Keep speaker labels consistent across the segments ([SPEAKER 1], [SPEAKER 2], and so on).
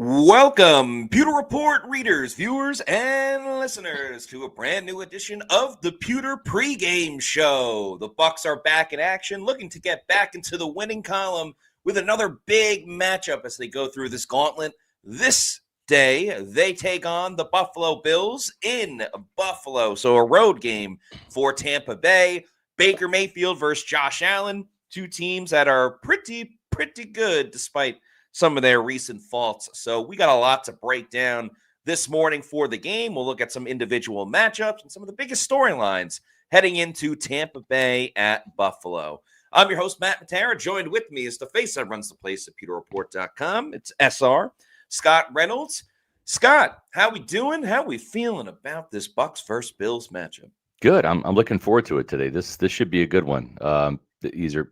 [SPEAKER 1] Welcome, Pewter Report readers, viewers, and listeners to a brand new edition of the Pewter Pregame Show. The Bucs are back in action, looking to get back into the winning column with another big matchup as they go through this gauntlet. This day, they take on the Buffalo Bills in Buffalo. So a road game for Tampa Bay. Baker Mayfield versus Josh Allen, two teams that are pretty good despite some of their recent faults. So we got a lot to break down this morning for the game. We'll look at some individual matchups and some of the biggest storylines heading into Tampa Bay at Buffalo. I'm your host, Matt Matera. Joined with me is the face that runs the place at PewterReport.com. It's SR, Scott Reynolds. Scott, how we doing? How we feeling about this Bucs versus Bills matchup?
[SPEAKER 2] Good. I'm looking forward to it today. This should be a good one. These are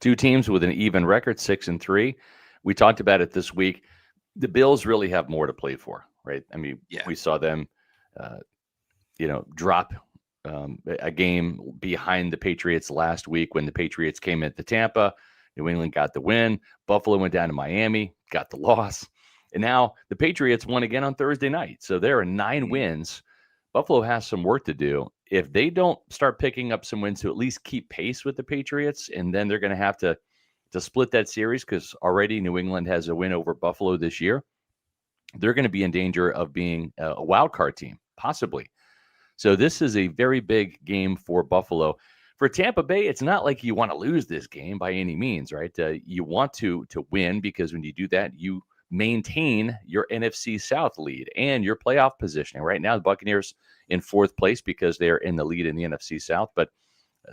[SPEAKER 2] two teams with an even record, 6-3. We talked about it this week. The Bills really have more to play for, right? I mean, We saw them, drop a game behind the Patriots last week when the Patriots came into Tampa. New England got the win. Buffalo went down to Miami, got the loss. And now the Patriots won again on Thursday night. So there are 9 wins. Buffalo has some work to do. If they don't start picking up some wins to at least keep pace with the Patriots, and then they're going to have to split that series because already New England has a win over Buffalo this year, they're going to be in danger of being a wild card team, possibly. So this is a very big game for Buffalo. For Tampa Bay, it's not like you want to lose this game by any means, right? You want to win because when you do that, you maintain your NFC South lead and your playoff positioning. Right now, the Buccaneers in 4th place because they're in the lead in the NFC South, but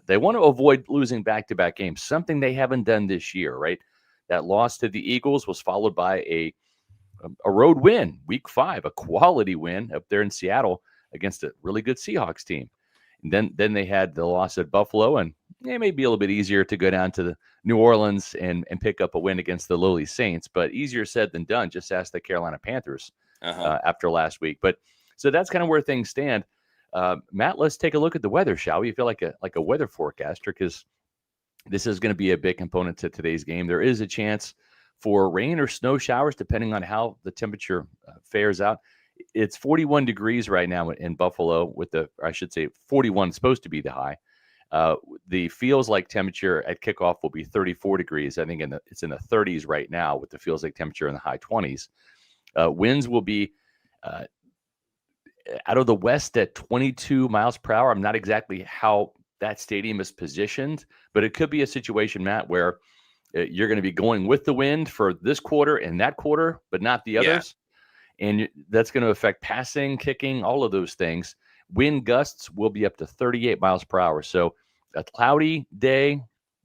[SPEAKER 2] they want to avoid losing back-to-back games, something they haven't done this year, right? That loss to the Eagles was followed by a road win, week 5, a quality win up there in Seattle against a really good Seahawks team. And then they had the loss at Buffalo, and it may be a little bit easier to go down to the New Orleans and pick up a win against the lowly Saints, but easier said than done. Just ask the Carolina Panthers after last week. But so that's kind of where things stand. Matt, let's take a look at the weather, shall we? You feel like a weather forecaster because this is going to be a big component to today's game. There is a chance for rain or snow showers depending on how the temperature fares out. It's 41 degrees right now in Buffalo I should say 41 is supposed to be the high. The feels like temperature at kickoff will be 34 degrees. I think it's in the 30s right now with the feels like temperature in the high 20s. Winds will be out of the west at 22 miles per hour. I'm not exactly how that stadium is positioned, but it could be a situation, Matt, where you're going to be going with the wind for this quarter and that quarter, but not the others. And that's going to affect passing, kicking, all of those things. Wind gusts will be up to 38 miles per hour. So a cloudy day,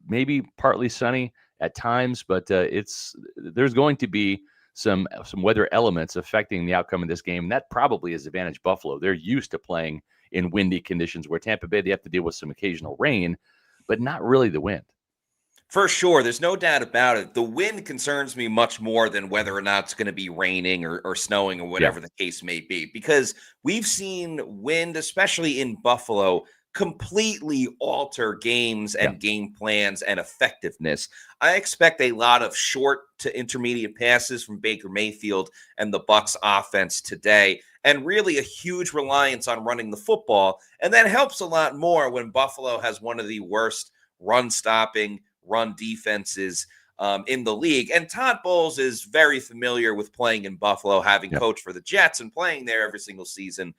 [SPEAKER 2] maybe partly sunny at times, but there's going to be some weather elements affecting the outcome of this game. And that probably is advantage Buffalo. They're used to playing in windy conditions, where Tampa Bay, they have to deal with some occasional rain, but not really the wind.
[SPEAKER 1] For sure. There's no doubt about it. The wind concerns me much more than whether or not it's going to be raining or snowing or whatever the case may be, because we've seen wind, especially in Buffalo, completely alter games and game plans and effectiveness. I expect a lot of short to intermediate passes from Baker Mayfield and the Bucs offense today, and really a huge reliance on running the football. And that helps a lot more when Buffalo has one of the worst run-stopping, run defenses in the league. And Todd Bowles is very familiar with playing in Buffalo, having coached for the Jets and playing there every single season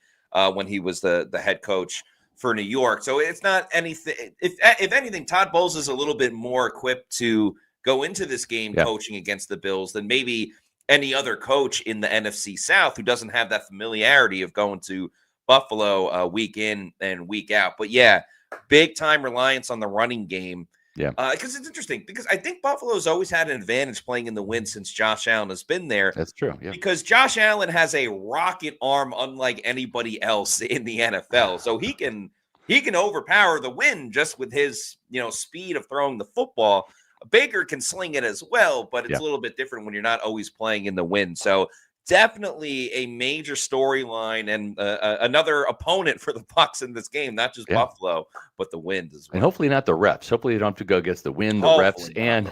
[SPEAKER 1] when he was the head coach for New York. So it's not anything. If anything, Todd Bowles is a little bit more equipped to go into this game coaching against the Bills than maybe any other coach in the NFC South who doesn't have that familiarity of going to Buffalo week in and week out. But big time reliance on the running game. Because it's interesting, because I think Buffalo's always had an advantage playing in the wind since Josh Allen has been there.
[SPEAKER 2] That's true.
[SPEAKER 1] Because Josh Allen has a rocket arm unlike anybody else in the NFL. So he can overpower the wind just with his, speed of throwing the football. Baker can sling it as well, but it's a little bit different when you're not always playing in the wind. So definitely a major storyline and another opponent for the Bucs in this game, not just Buffalo, but the wind as well.
[SPEAKER 2] And hopefully not the refs. Hopefully you don't have to go against the wind, the refs, and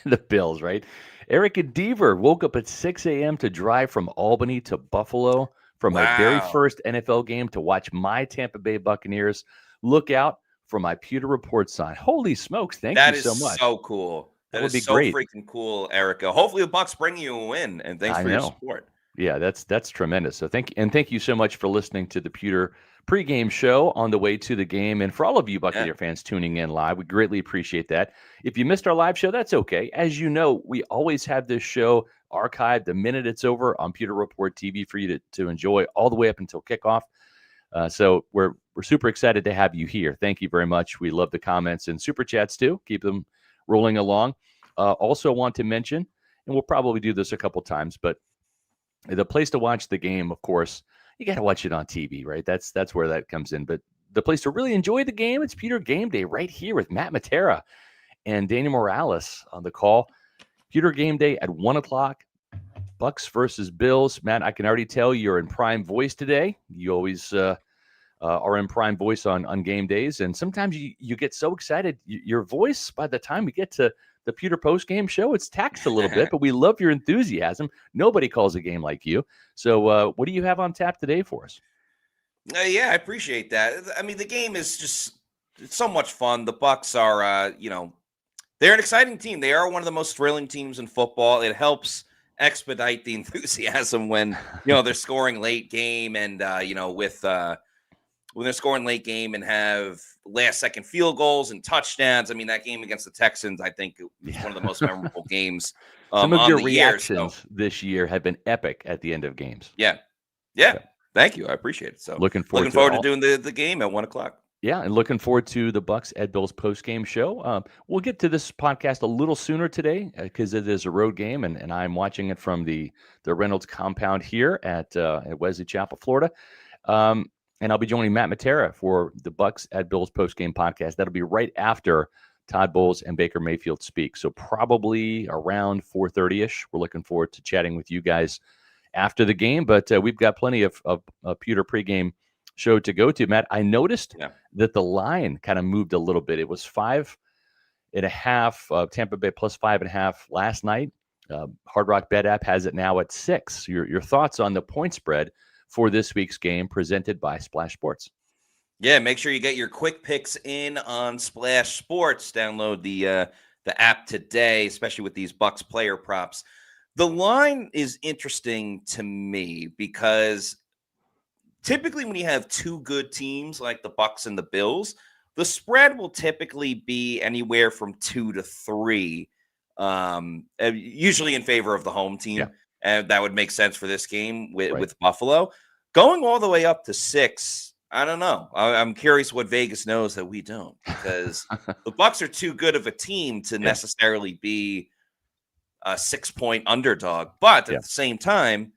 [SPEAKER 2] the Bills, right? Erica Deaver woke up at 6 a.m. to drive from Albany to Buffalo for my very
[SPEAKER 1] Wow.
[SPEAKER 2] first NFL game to watch my Tampa Bay Buccaneers. Look out for my Pewter Report sign. Holy smokes. Thank you
[SPEAKER 1] That is
[SPEAKER 2] so much.
[SPEAKER 1] so cool.
[SPEAKER 2] That
[SPEAKER 1] That
[SPEAKER 2] would
[SPEAKER 1] is
[SPEAKER 2] be
[SPEAKER 1] so
[SPEAKER 2] great.
[SPEAKER 1] freaking cool, Erica. Hopefully the Bucks bring you a win, and thanks
[SPEAKER 2] I
[SPEAKER 1] for your
[SPEAKER 2] know.
[SPEAKER 1] support.
[SPEAKER 2] Yeah, that's tremendous. So thank you so much for listening to the Pewter pregame show on the way to the game, and for all of you
[SPEAKER 1] Yeah.
[SPEAKER 2] Buccaneer fans tuning in live, we greatly appreciate that. If you missed our live show, that's okay. As you know, we always have this show archived the minute it's over on Pewter Report TV for you to enjoy all the way up until kickoff. So we're super excited to have you here. Thank you very much. We love the comments and super chats too. Keep them rolling along. Also want to mention, and we'll probably do this a couple times, but the place to watch the game, of course, you got to watch it on TV, right? That's where that comes in. But the place to really enjoy the game, it's Pewter Game Day right here with Matt Matera and Daniel Morales on the call. Pewter Game Day at 1 o'clock. Bucs versus Bills. Matt, I can already tell you're in prime voice today. You always are in prime voice on game days. And sometimes you get so excited. Your voice, by the time we get to the Pewter post game show, it's taxed a little bit, but we love your enthusiasm. Nobody calls a game like you. So what do you have on tap today for us?
[SPEAKER 1] Yeah, I appreciate that. I mean, the game is just it's so much fun. The Bucks are, they're an exciting team. They are one of the most thrilling teams in football. It helps expedite the enthusiasm when they're scoring late game and when they're scoring late game and have last second field goals and touchdowns. I mean, that game against the Texans, I think it was one of the most memorable games
[SPEAKER 2] Some of
[SPEAKER 1] on
[SPEAKER 2] your
[SPEAKER 1] the year.
[SPEAKER 2] reactions this year have been epic at the end of games.
[SPEAKER 1] Yeah. Thank you. I appreciate it. So
[SPEAKER 2] looking forward
[SPEAKER 1] to doing the game at 1 o'clock.
[SPEAKER 2] Yeah, and looking forward to the Bucs at Bills post-game show. We'll get to this podcast a little sooner today because it is a road game, and I'm watching it from the Reynolds compound here at Wesley Chapel, Florida. And I'll be joining Matt Matera for the Bucs at Bills post-game podcast. That'll be right after Todd Bowles and Baker Mayfield speak. So probably around 4:30-ish. We're looking forward to chatting with you guys after the game, but we've got plenty of Pewter pregame show to go to. Matt, I noticed that the line kind of moved a little bit. It was 5.5, Tampa Bay plus 5.5 last night. Hard Rock Bet app has it now at 6. Your thoughts on the point spread for this week's game presented by Splash Sports?
[SPEAKER 1] Yeah, make sure you get your quick picks in on Splash Sports. Download the app today, especially with these Bucks player props. The line is interesting to me because typically when you have two good teams like the Bucks and the Bills, the spread will typically be anywhere from 2 to 3, usually in favor of the home team.
[SPEAKER 2] Yeah.
[SPEAKER 1] And that would make sense for this game with Buffalo. Going all the way up to 6, I don't know. I'm curious what Vegas knows that we don't, because the Bucks are too good of a team to necessarily be a 6-point underdog. But at the same time,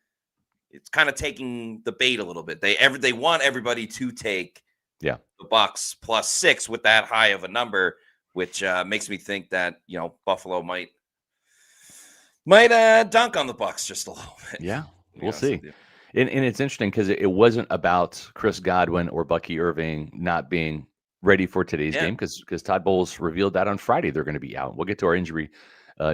[SPEAKER 1] it's kind of taking the bait a little bit. They want everybody to take the Bucks plus 6 with that high of a number, which makes me think that Buffalo might dunk on the Bucks just a little bit.
[SPEAKER 2] Yeah, we'll see. And it's interesting because it wasn't about Chris Godwin or Bucky Irving not being ready for today's game, because Todd Bowles revealed that on Friday they're going to be out. We'll get to our injury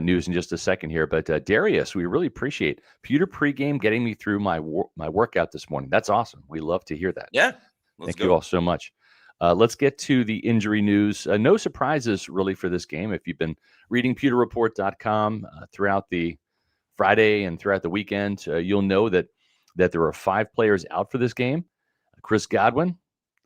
[SPEAKER 2] news in just a second here. But Darius, we really appreciate Pewter pregame getting me through my workout this morning. That's awesome. We love to hear that.
[SPEAKER 1] Yeah.
[SPEAKER 2] Thank you all so much. Let's get to the injury news. No surprises really for this game. If you've been reading pewterreport.com throughout the Friday and throughout the weekend, you'll know that there are 5 players out for this game. Chris Godwin,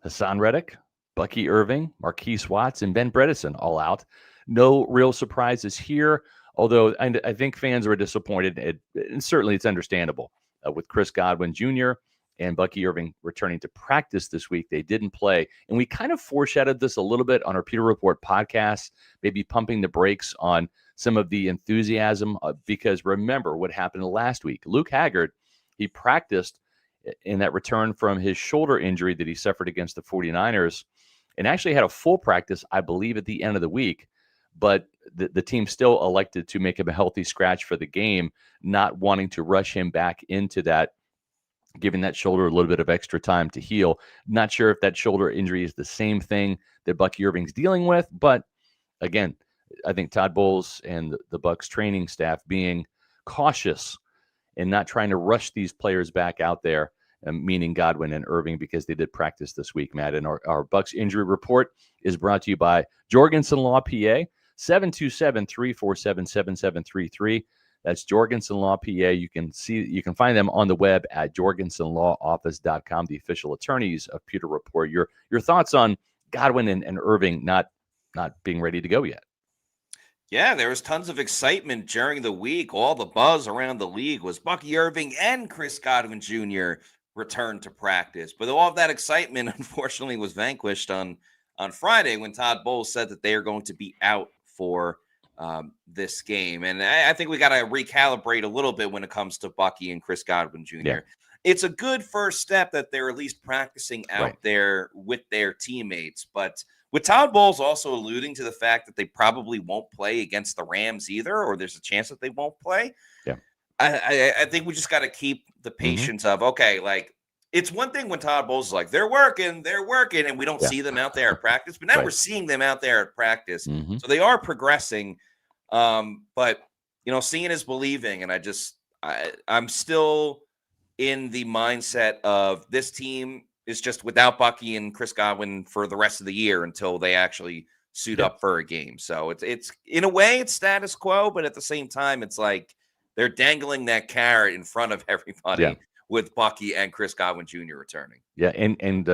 [SPEAKER 2] Hassan Reddick, Bucky Irving, Marquise Watts, and Ben Bredeson all out. No real surprises here, although I think fans are disappointed, and certainly it's understandable. With Chris Godwin Jr. and Bucky Irving returning to practice this week, they didn't play. And we kind of foreshadowed this a little bit on our Pewter Report podcast, maybe pumping the brakes on some of the enthusiasm, because remember what happened last week. Luke Haggard, he practiced in that return from his shoulder injury that he suffered against the 49ers and actually had a full practice, I believe, at the end of the week. But the team still elected to make him a healthy scratch for the game, not wanting to rush him back into that, giving that shoulder a little bit of extra time to heal. Not sure if that shoulder injury is the same thing that Bucky Irving's dealing with, but again, I think Todd Bowles and the Bucs training staff being cautious and not trying to rush these players back out there, meaning Godwin and Irving, because they did practice this week, Matt. And our Bucs injury report is brought to you by Jorgensen Law PA, 727-347-7733. That's Jorgensen Law PA. You can find them on the web at jorgensenlawoffice.com, the official attorneys of Pewter Report. Your thoughts on Godwin and Irving not being ready to go yet?
[SPEAKER 1] Yeah, there was tons of excitement during the week. All the buzz around the league was Bucky Irving and Chris Godwin Jr. returned to practice. But all of that excitement, unfortunately, was vanquished on Friday when Todd Bowles said that they are going to be out for this game. And I think we got to recalibrate a little bit when it comes to Bucky and Chris Godwin Jr.
[SPEAKER 2] Yeah.
[SPEAKER 1] It's a good first step that they're at least practicing out there with their teammates. But with Todd Bowles also alluding to the fact that they probably won't play against the Rams either, or there's a chance that they won't play.
[SPEAKER 2] Yeah.
[SPEAKER 1] I think we just got to keep the patience of, okay, like, it's one thing when Todd Bowles is like, they're working, and we don't see them out there at practice. But now we're seeing them out there at practice. So they are progressing. But, seeing is believing. And I'm still in the mindset of this team is just without Bucky and Chris Godwin for the rest of the year until they actually suit up for a game. So it's in a way it's status quo, but at the same time, it's like they're dangling that carrot in front of everybody with Bucky and Chris Godwin Jr. returning.
[SPEAKER 2] Yeah. And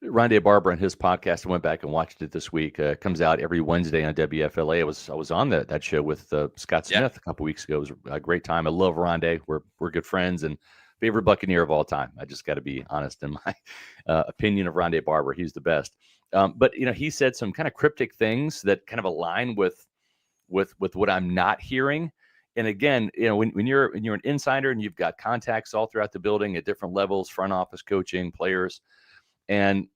[SPEAKER 2] Rondé Barber on his podcast, I went back and watched it this week. Comes out every Wednesday on WFLA. I was on that show with Scott Smith a couple weeks ago. It was a great time. I love Rondé. We're good friends and favorite Buccaneer of all time. I just got to be honest in my opinion of Rondé Barber. He's the best. But he said some kind of cryptic things that kind of align with what I'm not hearing. And again, when you're an insider and you've got contacts all throughout the building at different levels, front office, coaching, players, and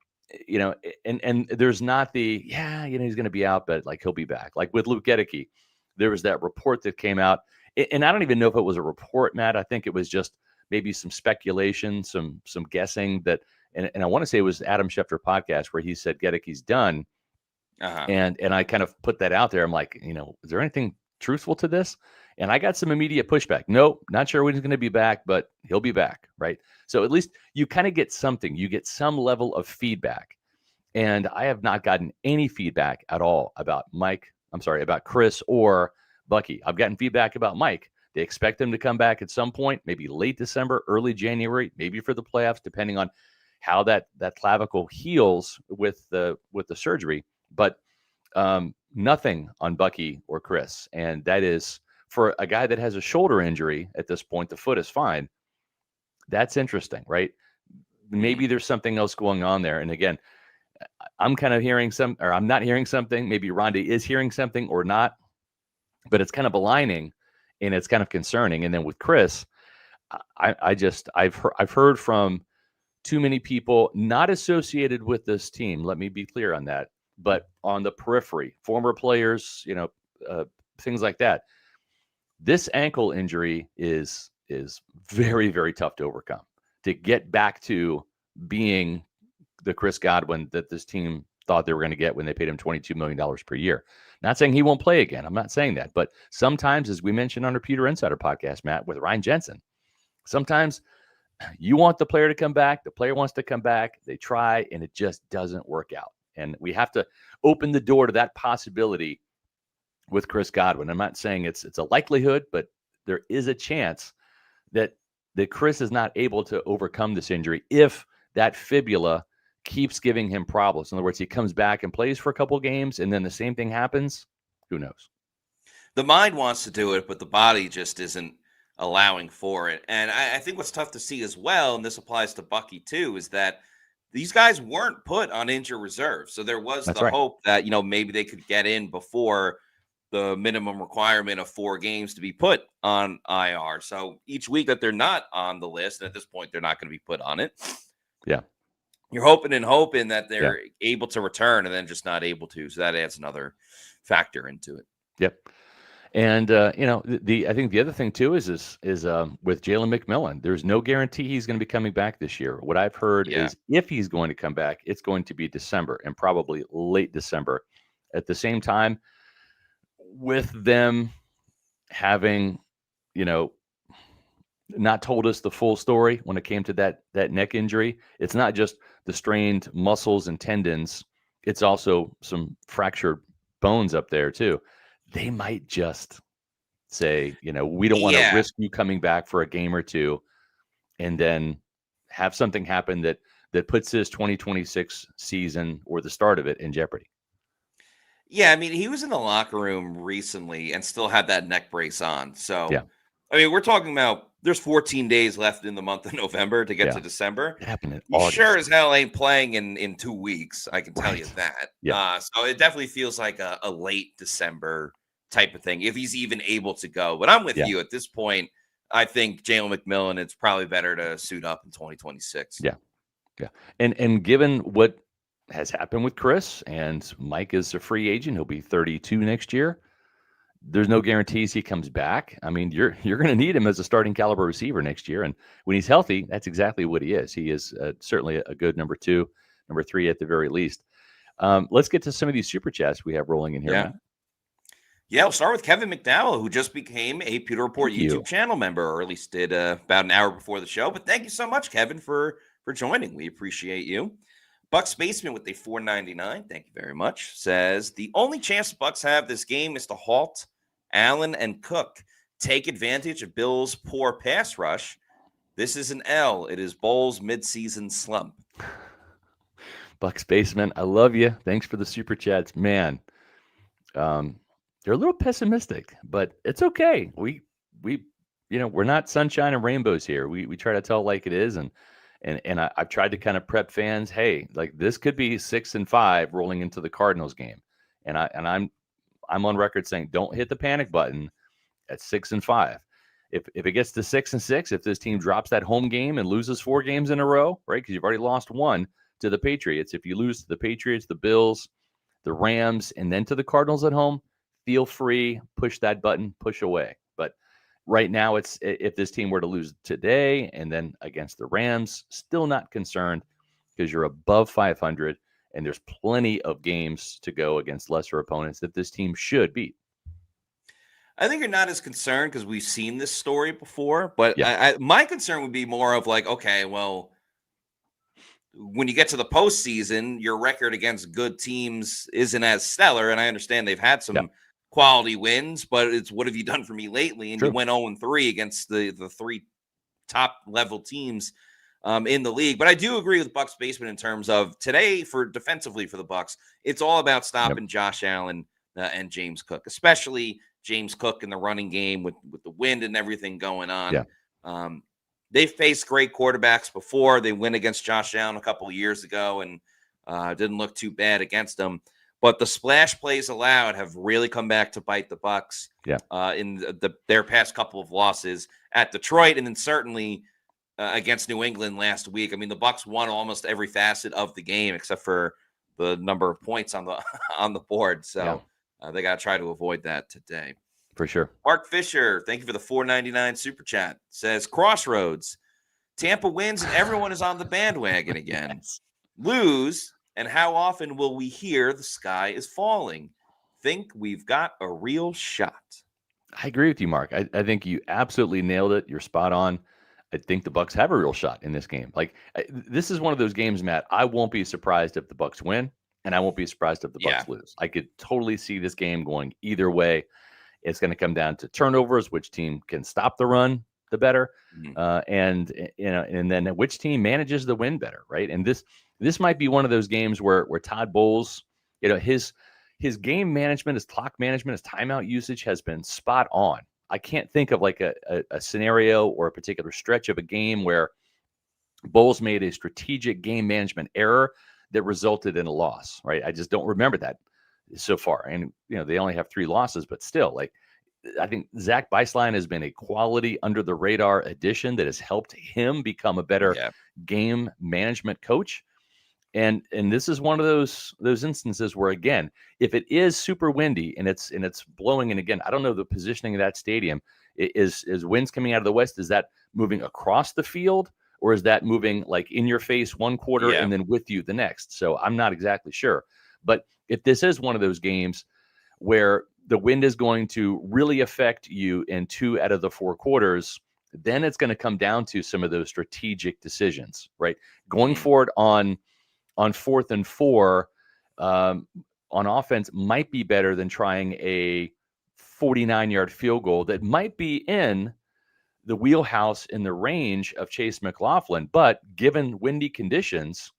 [SPEAKER 2] and there's not the he's going to be out, but like he'll be back. Like with Luke Gedeke, there was that report that came out, and I don't even know if it was a report, Matt. I think it was just maybe some speculation, some guessing that, and I want to say it was Adam Schefter podcast where he said Gedeke's done, and I kind of put that out there. I'm like, is there anything truthful to this? And I got some immediate pushback. Nope, not sure when he's going to be back, but he'll be back, right? So at least you kind of get something. You get some level of feedback. And I have not gotten any feedback at all about Chris or Bucky. I've gotten feedback about Mike. They expect him to come back at some point, maybe late December, early January, maybe for the playoffs, depending on how that clavicle heals with the surgery. But nothing on Bucky or Chris. And that is, for a guy that has a shoulder injury at this point, the foot is fine. That's interesting, right? Maybe there's something else going on there. And again, I'm kind of hearing I'm not hearing something. Maybe Rondé is hearing something or not, but it's kind of aligning and it's kind of concerning. And then with Chris, I've heard from too many people not associated with this team. Let me be clear on that, but on the periphery, former players, things like that. This ankle injury is very, very tough to overcome. To get back to being the Chris Godwin that this team thought they were going to get when they paid him $22 million per year. Not saying he won't play again. I'm not saying that. But sometimes, as we mentioned on our Pewter Insider podcast, Matt, with Ryan Jensen, sometimes you want the player to come back. The player wants to come back. They try, and it just doesn't work out. And we have to open the door to that possibility with Chris Godwin. I'm not saying it's a likelihood, but there is a chance that Chris is not able to overcome this injury if that fibula keeps giving him problems. In other words, he comes back and plays for a couple games, and then the same thing happens. Who knows?
[SPEAKER 1] The mind wants to do it, but the body just isn't allowing for it. And I think what's tough to see as well, and this applies to Bucky too, is that these guys weren't put on injury reserve. So there was hope that, maybe they could get in before the minimum requirement of 4 games to be put on IR. So each week that they're not on the list, and at this point, they're not going to be put on it.
[SPEAKER 2] Yeah.
[SPEAKER 1] You're hoping that they're able to return and then just not able to. So that adds another factor into it.
[SPEAKER 2] Yep. And, I think the other thing too is with Jalen McMillan, there's no guarantee he's going to be coming back this year. What I've heard is if he's going to come back, it's going to be December and probably late December. At the same time, with them having, you know, not told us the full story when it came to that neck injury. It's not just the strained muscles and tendons. It's also some fractured bones up there too. They might just say, we don't want to
[SPEAKER 1] Yeah.
[SPEAKER 2] risk you coming back for a game or two and then have something happen that puts his 2026 season or the start of it in jeopardy.
[SPEAKER 1] Yeah, I mean, he was in the locker room recently and still had that neck brace on. So,
[SPEAKER 2] Yeah.
[SPEAKER 1] I mean, we're talking about there's 14 days left in the month of November to get
[SPEAKER 2] Yeah.
[SPEAKER 1] to December.
[SPEAKER 2] It happened in
[SPEAKER 1] He sure as
[SPEAKER 2] August.
[SPEAKER 1] hell ain't playing in 2 weeks. I can tell you
[SPEAKER 2] Right.
[SPEAKER 1] that.
[SPEAKER 2] Yeah.
[SPEAKER 1] So it definitely feels like a late December type of thing if he's even able to go. But I'm with
[SPEAKER 2] Yeah.
[SPEAKER 1] you at this point. I think Jalen McMillan, it's probably better to suit up in 2026.
[SPEAKER 2] Yeah. Yeah. And given what has happened with Chris, and Mike is a free agent, he'll be 32 next year. There's no guarantees he comes back. I mean, you're going to need him as a starting caliber receiver next year, and when he's healthy, that's exactly what he is. He is certainly a good number 2, number 3 at the very least. Let's get to some of these super chats we have rolling in here,
[SPEAKER 1] Yeah.
[SPEAKER 2] Matt.
[SPEAKER 1] Yeah, we'll start with Kevin McDowell, who just became a Pewter Report
[SPEAKER 2] Thank you.
[SPEAKER 1] YouTube channel member, or at least did about an hour before the show. But thank you so much, Kevin, for joining. We appreciate you. Bucks Basement with a $4.99. Thank you very much. Says the only chance the Bucks have this game is to halt Allen and Cook. Take advantage of Bills' poor pass rush. This is an L. It is Bowles' midseason slump.
[SPEAKER 2] Bucks Basement, I love you. Thanks for the super chats, man. They're a little pessimistic, but it's okay. We we're not sunshine and rainbows here. We try to tell like it is, and I've tried to kind of prep fans. Hey, like this could be 6-5 rolling into the Cardinals game, and I'm on record saying don't hit the panic button at 6-5. If it gets to 6-6, if this team drops that home game and loses 4 games in a row, right? Because you've already lost one to the Patriots. If you lose to the Patriots, the Bills, the Rams, and then to the Cardinals at home, feel free, push that button, push away. But right now, it's if this team were to lose today and then against the Rams, still not concerned because you're above 500 and there's plenty of games to go against lesser opponents that this team should beat.
[SPEAKER 1] I think you're not as concerned because we've seen this story before. But
[SPEAKER 2] Yeah.
[SPEAKER 1] my concern would be more of like, okay, well, when you get to the postseason, your record against good teams isn't as stellar. And I understand they've had
[SPEAKER 2] Yeah.
[SPEAKER 1] some quality wins, but it's what have you done for me lately? And you
[SPEAKER 2] True.
[SPEAKER 1] went 0-3 against the 3 top level teams in the league. But I do agree with Bucks Basement in terms of today for defensively for the Bucks, it's all about stopping Josh Allen and James Cook, especially James Cook in the running game with the wind and everything going on.
[SPEAKER 2] Yeah.
[SPEAKER 1] They've faced great quarterbacks before. They went against Josh Allen a couple of years ago and didn't look too bad against them. But the splash plays allowed have really come back to bite the Bucks in their past couple of losses at Detroit, and then certainly against New England last week. I mean, the Bucks won almost every facet of the game except for the number of points on the on the board. So they got to try to avoid that today.
[SPEAKER 2] For sure.
[SPEAKER 1] Mark Fisher, thank you for the $4.99 super chat. Says Crossroads, Tampa wins and everyone is on the bandwagon again.
[SPEAKER 2] Yes.
[SPEAKER 1] Lose, and how often will we hear the sky is falling? Think we've got a real shot.
[SPEAKER 2] I agree with you, Mark. I think you absolutely nailed it. You're spot on. I think the Bucks have a real shot in this game. Like this is one of those games, Matt. I won't be surprised if the Bucks win, and I won't be surprised if the Bucks lose. I could totally see this game going either way. It's going to come down to turnovers, which team can stop the run the better, and then which team manages the win better, right? And this might be one of those games where Todd Bowles, his game management, his clock management, his timeout usage has been spot on. I can't think of like a scenario or a particular stretch of a game where Bowles made a strategic game management error that resulted in a loss, right? I just don't remember that so far. And, they only have 3 losses, but still, like, I think Zach Beislein has been a quality under the radar addition that has helped him become a better game management coach. And this is one of those instances where, again, if it is super windy and it's blowing, and again, I don't know the positioning of that stadium. Is winds coming out of the west? Is that moving across the field, or is that moving like in your face one quarter and then with you the next? So I'm not exactly sure. But if this is one of those games where the wind is going to really affect you in 2 out of the 4 quarters, then it's going to come down to some of those strategic decisions, right? Going forward on 4th and 4 on offense might be better than trying a 49-yard field goal that might be in the wheelhouse in the range of Chase McLaughlin. But given windy conditions,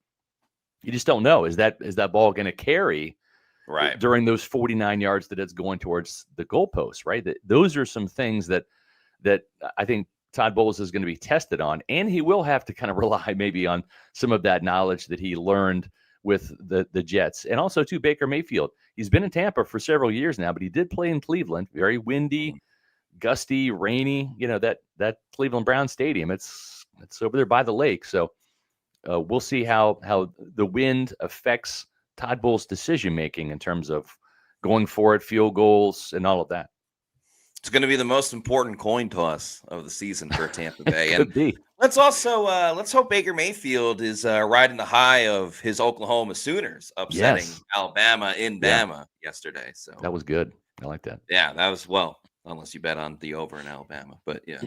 [SPEAKER 2] you just don't know. Is that ball going to carry
[SPEAKER 1] Right.
[SPEAKER 2] during those 49 yards that it's going towards the goalpost, right? Those are some things that I think Todd Bowles is going to be tested on, and he will have to kind of rely maybe on some of that knowledge that he learned with the Jets. And also, too, Baker Mayfield. He's been in Tampa for several years now, but he did play in Cleveland. Very windy, gusty, rainy. That Cleveland Browns stadium. It's over there by the lake. So we'll see how the wind affects Todd Bowles' decision making in terms of going for it, field goals, and all of that.
[SPEAKER 1] It's going to be the most important coin toss of the season for Tampa Bay.
[SPEAKER 2] Could be.
[SPEAKER 1] Let's also let's hope Baker Mayfield is riding the high of his Oklahoma Sooners upsetting Alabama in Bama yesterday. So
[SPEAKER 2] that was good. I like that.
[SPEAKER 1] Yeah, that was unless you bet on the over in Alabama. But yeah.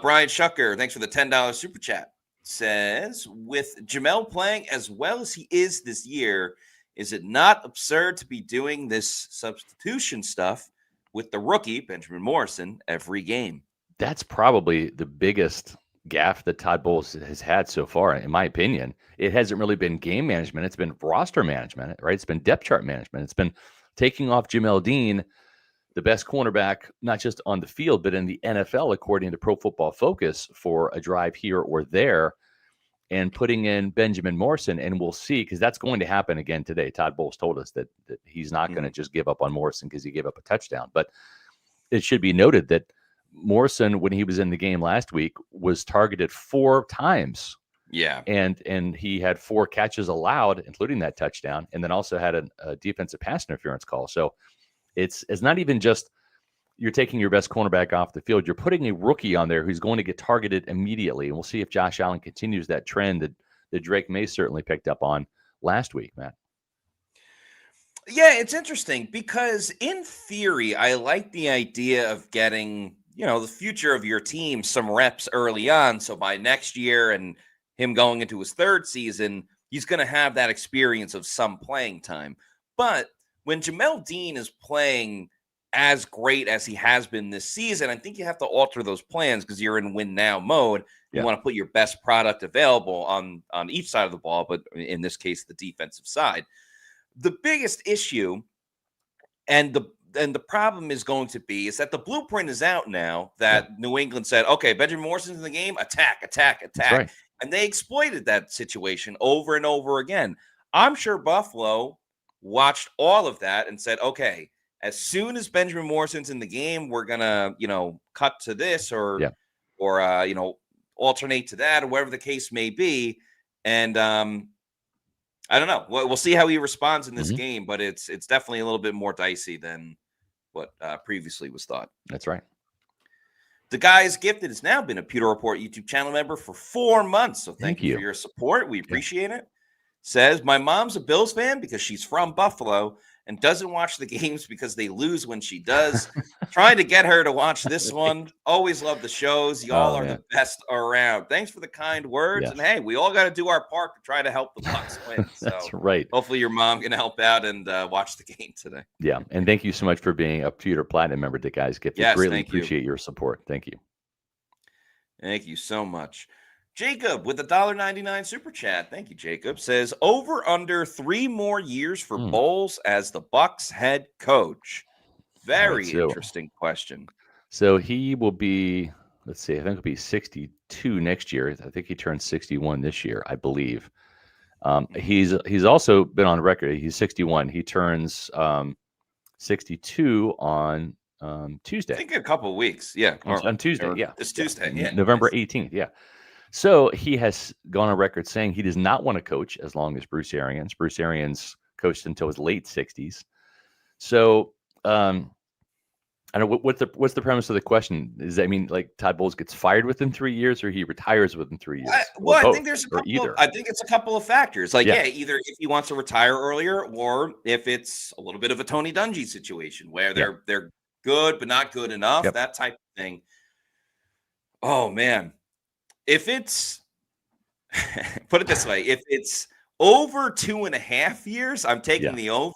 [SPEAKER 1] Brian Shucker, thanks for the $10 super chat. Says, with Jamel playing as well as he is this year, is it not absurd to be doing this substitution stuff with the rookie, Benjamin Morrison, every game?
[SPEAKER 2] That's probably the biggest gaffe that Todd Bowles has had so far, in my opinion. It hasn't really been game management. It's been roster management, right? It's been depth chart management. It's been taking off Jamel Dean, the best cornerback, not just on the field, but in the NFL, according to Pro Football Focus, for a drive here or there, and putting in Benjamin Morrison. And we'll see, because that's going to happen again today. Todd Bowles told us that he's not going to just give up on Morrison because he gave up a touchdown. But it should be noted that Morrison, when he was in the game last week, was targeted 4 times.
[SPEAKER 1] Yeah.
[SPEAKER 2] And he had 4 catches allowed, including that touchdown, and then also had a defensive pass interference call. So it's not even just you're taking your best cornerback off the field. You're putting a rookie on there who's going to get targeted immediately. And we'll see if Josh Allen continues that trend that Drake May certainly picked up on last week, Matt.
[SPEAKER 1] Yeah, it's interesting because in theory, I like the idea of getting, the future of your team some reps early on. So by next year and him going into his 3rd season, he's going to have that experience of some playing time. But when Jamel Dean is playing as great as he has been this season, I think you have to alter those plans because you're in win now mode. You want to put your best product available on each side of the ball, but in this case, the defensive side. The biggest issue and the problem is going to be is that the blueprint is out now that New England said, okay, Benjamin Morrison's in the game, attack.
[SPEAKER 2] Right.
[SPEAKER 1] And they exploited that situation over and over again. I'm sure Buffalo watched all of that and said, okay, as soon as Benjamin Morrison's in the game, we're gonna, cut to this or alternate to that or whatever the case may be. And I don't know. We'll see how he responds in this game, but it's definitely a little bit more dicey than what previously was thought.
[SPEAKER 2] That's right.
[SPEAKER 1] The Guys Gifted has now been a Pewter Report YouTube channel member for 4 months. So thank you for your support. We appreciate it. Says, my mom's a Bills fan because she's from Buffalo and doesn't watch the games because they lose when she does. Trying to get her to watch this one. Always love the shows. Y'all are the best around. Thanks for the kind words.
[SPEAKER 2] Yes.
[SPEAKER 1] And hey, we all got to do our part to try to help the Bucs win. So
[SPEAKER 2] that's right.
[SPEAKER 1] Hopefully your mom can help out and watch the game today.
[SPEAKER 2] Yeah. And thank you so much for being a Pewter Platinum member to Guys Gifted.
[SPEAKER 1] Yes,
[SPEAKER 2] really appreciate your support. Thank you.
[SPEAKER 1] Thank you so much. Jacob with the $1.99 super chat. Thank you, Jacob. Says over under 3 more years for Bowles as the Bucs head coach. Very interesting question.
[SPEAKER 2] So he will be, let's see, I think he'll be 62 next year. I think he turned 61 this year, I believe. He's also been on record. He's 61. He turns 62 on Tuesday.
[SPEAKER 1] I think in a couple of weeks. Yeah.
[SPEAKER 2] On Tuesday. Yeah.
[SPEAKER 1] This Tuesday. Yeah.
[SPEAKER 2] November 18th. Yeah. So he has gone on record saying he does not want to coach as long as Bruce Arians. Bruce Arians coached until his late 60s. So I I don't know what's the premise of the question. Does that mean like Todd Bowles gets fired within 3 years, or he retires within 3 years, or
[SPEAKER 1] I
[SPEAKER 2] both,
[SPEAKER 1] think there's a
[SPEAKER 2] or
[SPEAKER 1] couple of
[SPEAKER 2] either?
[SPEAKER 1] I think it's a couple of factors. Like,
[SPEAKER 2] Yeah,
[SPEAKER 1] yeah, either if he wants to retire earlier, or if it's a little bit of a Tony Dungy situation where
[SPEAKER 2] yeah,
[SPEAKER 1] they're good but not good enough,
[SPEAKER 2] yep,
[SPEAKER 1] that type of thing. Oh man, if it's put it this way, if it's over 2.5 years, I'm taking
[SPEAKER 2] yeah,
[SPEAKER 1] the over.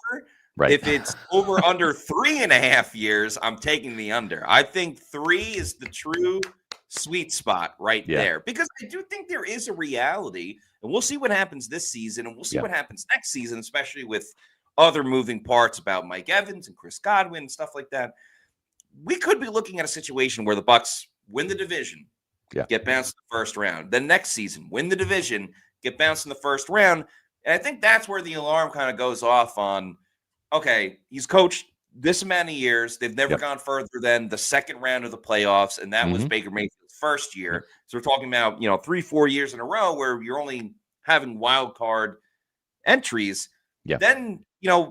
[SPEAKER 2] right.
[SPEAKER 1] If it's over under 3.5 years, I'm taking the under. I think 3 is the true sweet spot right
[SPEAKER 2] Yeah,
[SPEAKER 1] there, because I do think there is a reality, and we'll see what happens this season, and we'll see
[SPEAKER 2] yeah,
[SPEAKER 1] what happens next season, especially with other moving parts about Mike Evans and Chris Godwin and stuff like that. We could be looking at a situation where the Bucs win the division,
[SPEAKER 2] yeah,
[SPEAKER 1] get bounced in the first round. Then next season, win the division, get bounced in the first round. And I think that's where the alarm kind of goes off on, okay, he's coached this amount of years. They've never
[SPEAKER 2] yep,
[SPEAKER 1] gone further than the second round of the playoffs, and that was
[SPEAKER 2] hmm,
[SPEAKER 1] Baker Mayfield's first
[SPEAKER 2] yep,
[SPEAKER 1] year. So we're talking about, 3-4 years in a row where you're only having wild card entries.
[SPEAKER 2] yeah,
[SPEAKER 1] Then,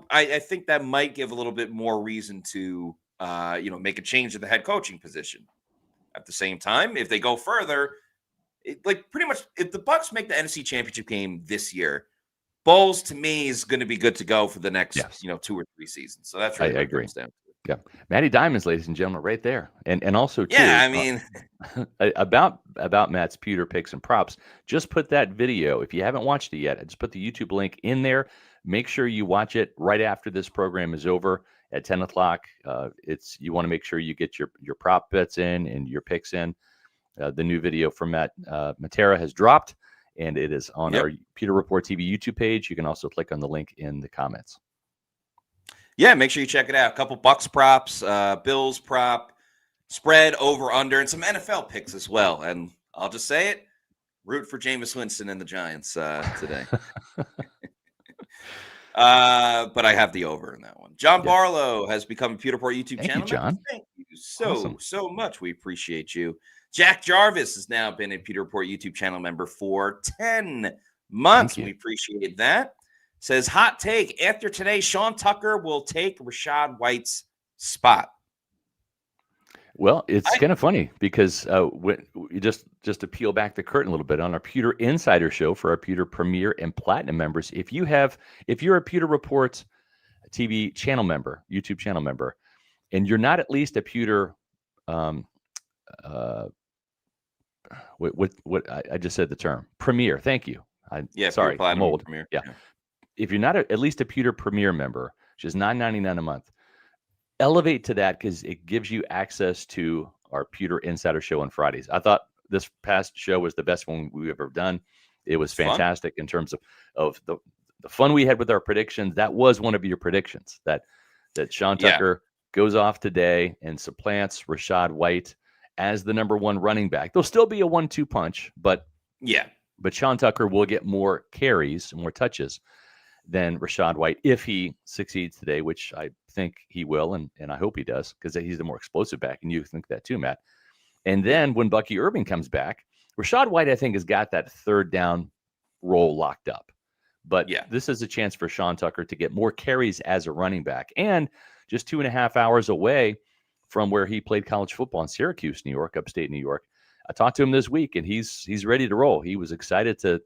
[SPEAKER 1] I think that might give a little bit more reason to, make a change at the head coaching position. At the same time, if they go further, like pretty much, if the Bucs make the NFC Championship game this year, Bowles to me is going to be good to go for the next,
[SPEAKER 2] yes,
[SPEAKER 1] 2 or 3 seasons. So that's
[SPEAKER 2] I
[SPEAKER 1] really what it
[SPEAKER 2] agree.
[SPEAKER 1] comes down to.
[SPEAKER 2] Yeah, Matty Diamonds, ladies and gentlemen, right there, and also
[SPEAKER 1] Yeah,
[SPEAKER 2] too.
[SPEAKER 1] I mean,
[SPEAKER 2] About Matt's pewter picks and props. Just put that video, if you haven't watched it yet, I just put the YouTube link in there. Make sure you watch it right after this program is over at 10 o'clock. You want to make sure you get your prop bets in and your picks in. The new video from Matt Matera has dropped, and it is on
[SPEAKER 1] yep.
[SPEAKER 2] our Pewter Report TV YouTube page. You can also click on the link in the comments.
[SPEAKER 1] Yeah, make sure you check it out. A couple Bucs props, Bills prop, spread over under, and some NFL picks as well. And I'll just say it, root for Jameis Winston and the Giants today. But I have the over in that one. John
[SPEAKER 2] Yeah.
[SPEAKER 1] Barlow has become a Pewter Report YouTube
[SPEAKER 2] Thank you,
[SPEAKER 1] channel member.
[SPEAKER 2] John.
[SPEAKER 1] Thank you so,
[SPEAKER 2] Awesome.
[SPEAKER 1] so much. We appreciate you. Jack Jarvis has now been a Pewter Report YouTube channel member for 10 months.
[SPEAKER 2] Thank you.
[SPEAKER 1] We appreciate that. Says, hot take. After today, Sean Tucker will take Rachaad White's spot.
[SPEAKER 2] Well, it's kind of funny because just to peel back the curtain a little bit on our Pewter Insider Show for our Pewter Premier and Platinum members, if you're a Pewter Report TV channel member, YouTube channel member, and you're not at least a Pewter, I just said the term Premier. Thank you. Sorry,
[SPEAKER 1] Platinum
[SPEAKER 2] I'm old.
[SPEAKER 1] Premier.
[SPEAKER 2] Yeah. If you're not at least a Pewter Premier member, which is $9.99 a month, elevate to that because it gives you access to our Pewter Insider Show on Fridays. I thought this past show was the best one we've ever done. It was fantastic in terms of the fun we had with our predictions. That was one of your predictions that Sean Tucker goes off today and supplants Rachaad White as the number one running back. There'll still be a 1-2 punch, but Sean Tucker will get more carries, more touches than Rachaad White if he succeeds today, which I think he will, and I hope he does, because he's the more explosive back, and you think that too, Matt. And then when Bucky Irving comes back, Rachaad White, I think, has got that third down role locked up. But this is a chance for Sean Tucker to get more carries as a running back, and just 2.5 hours away from where he played college football in Syracuse, New York, upstate New York. I talked to him this week, and he's ready to roll. He was excited to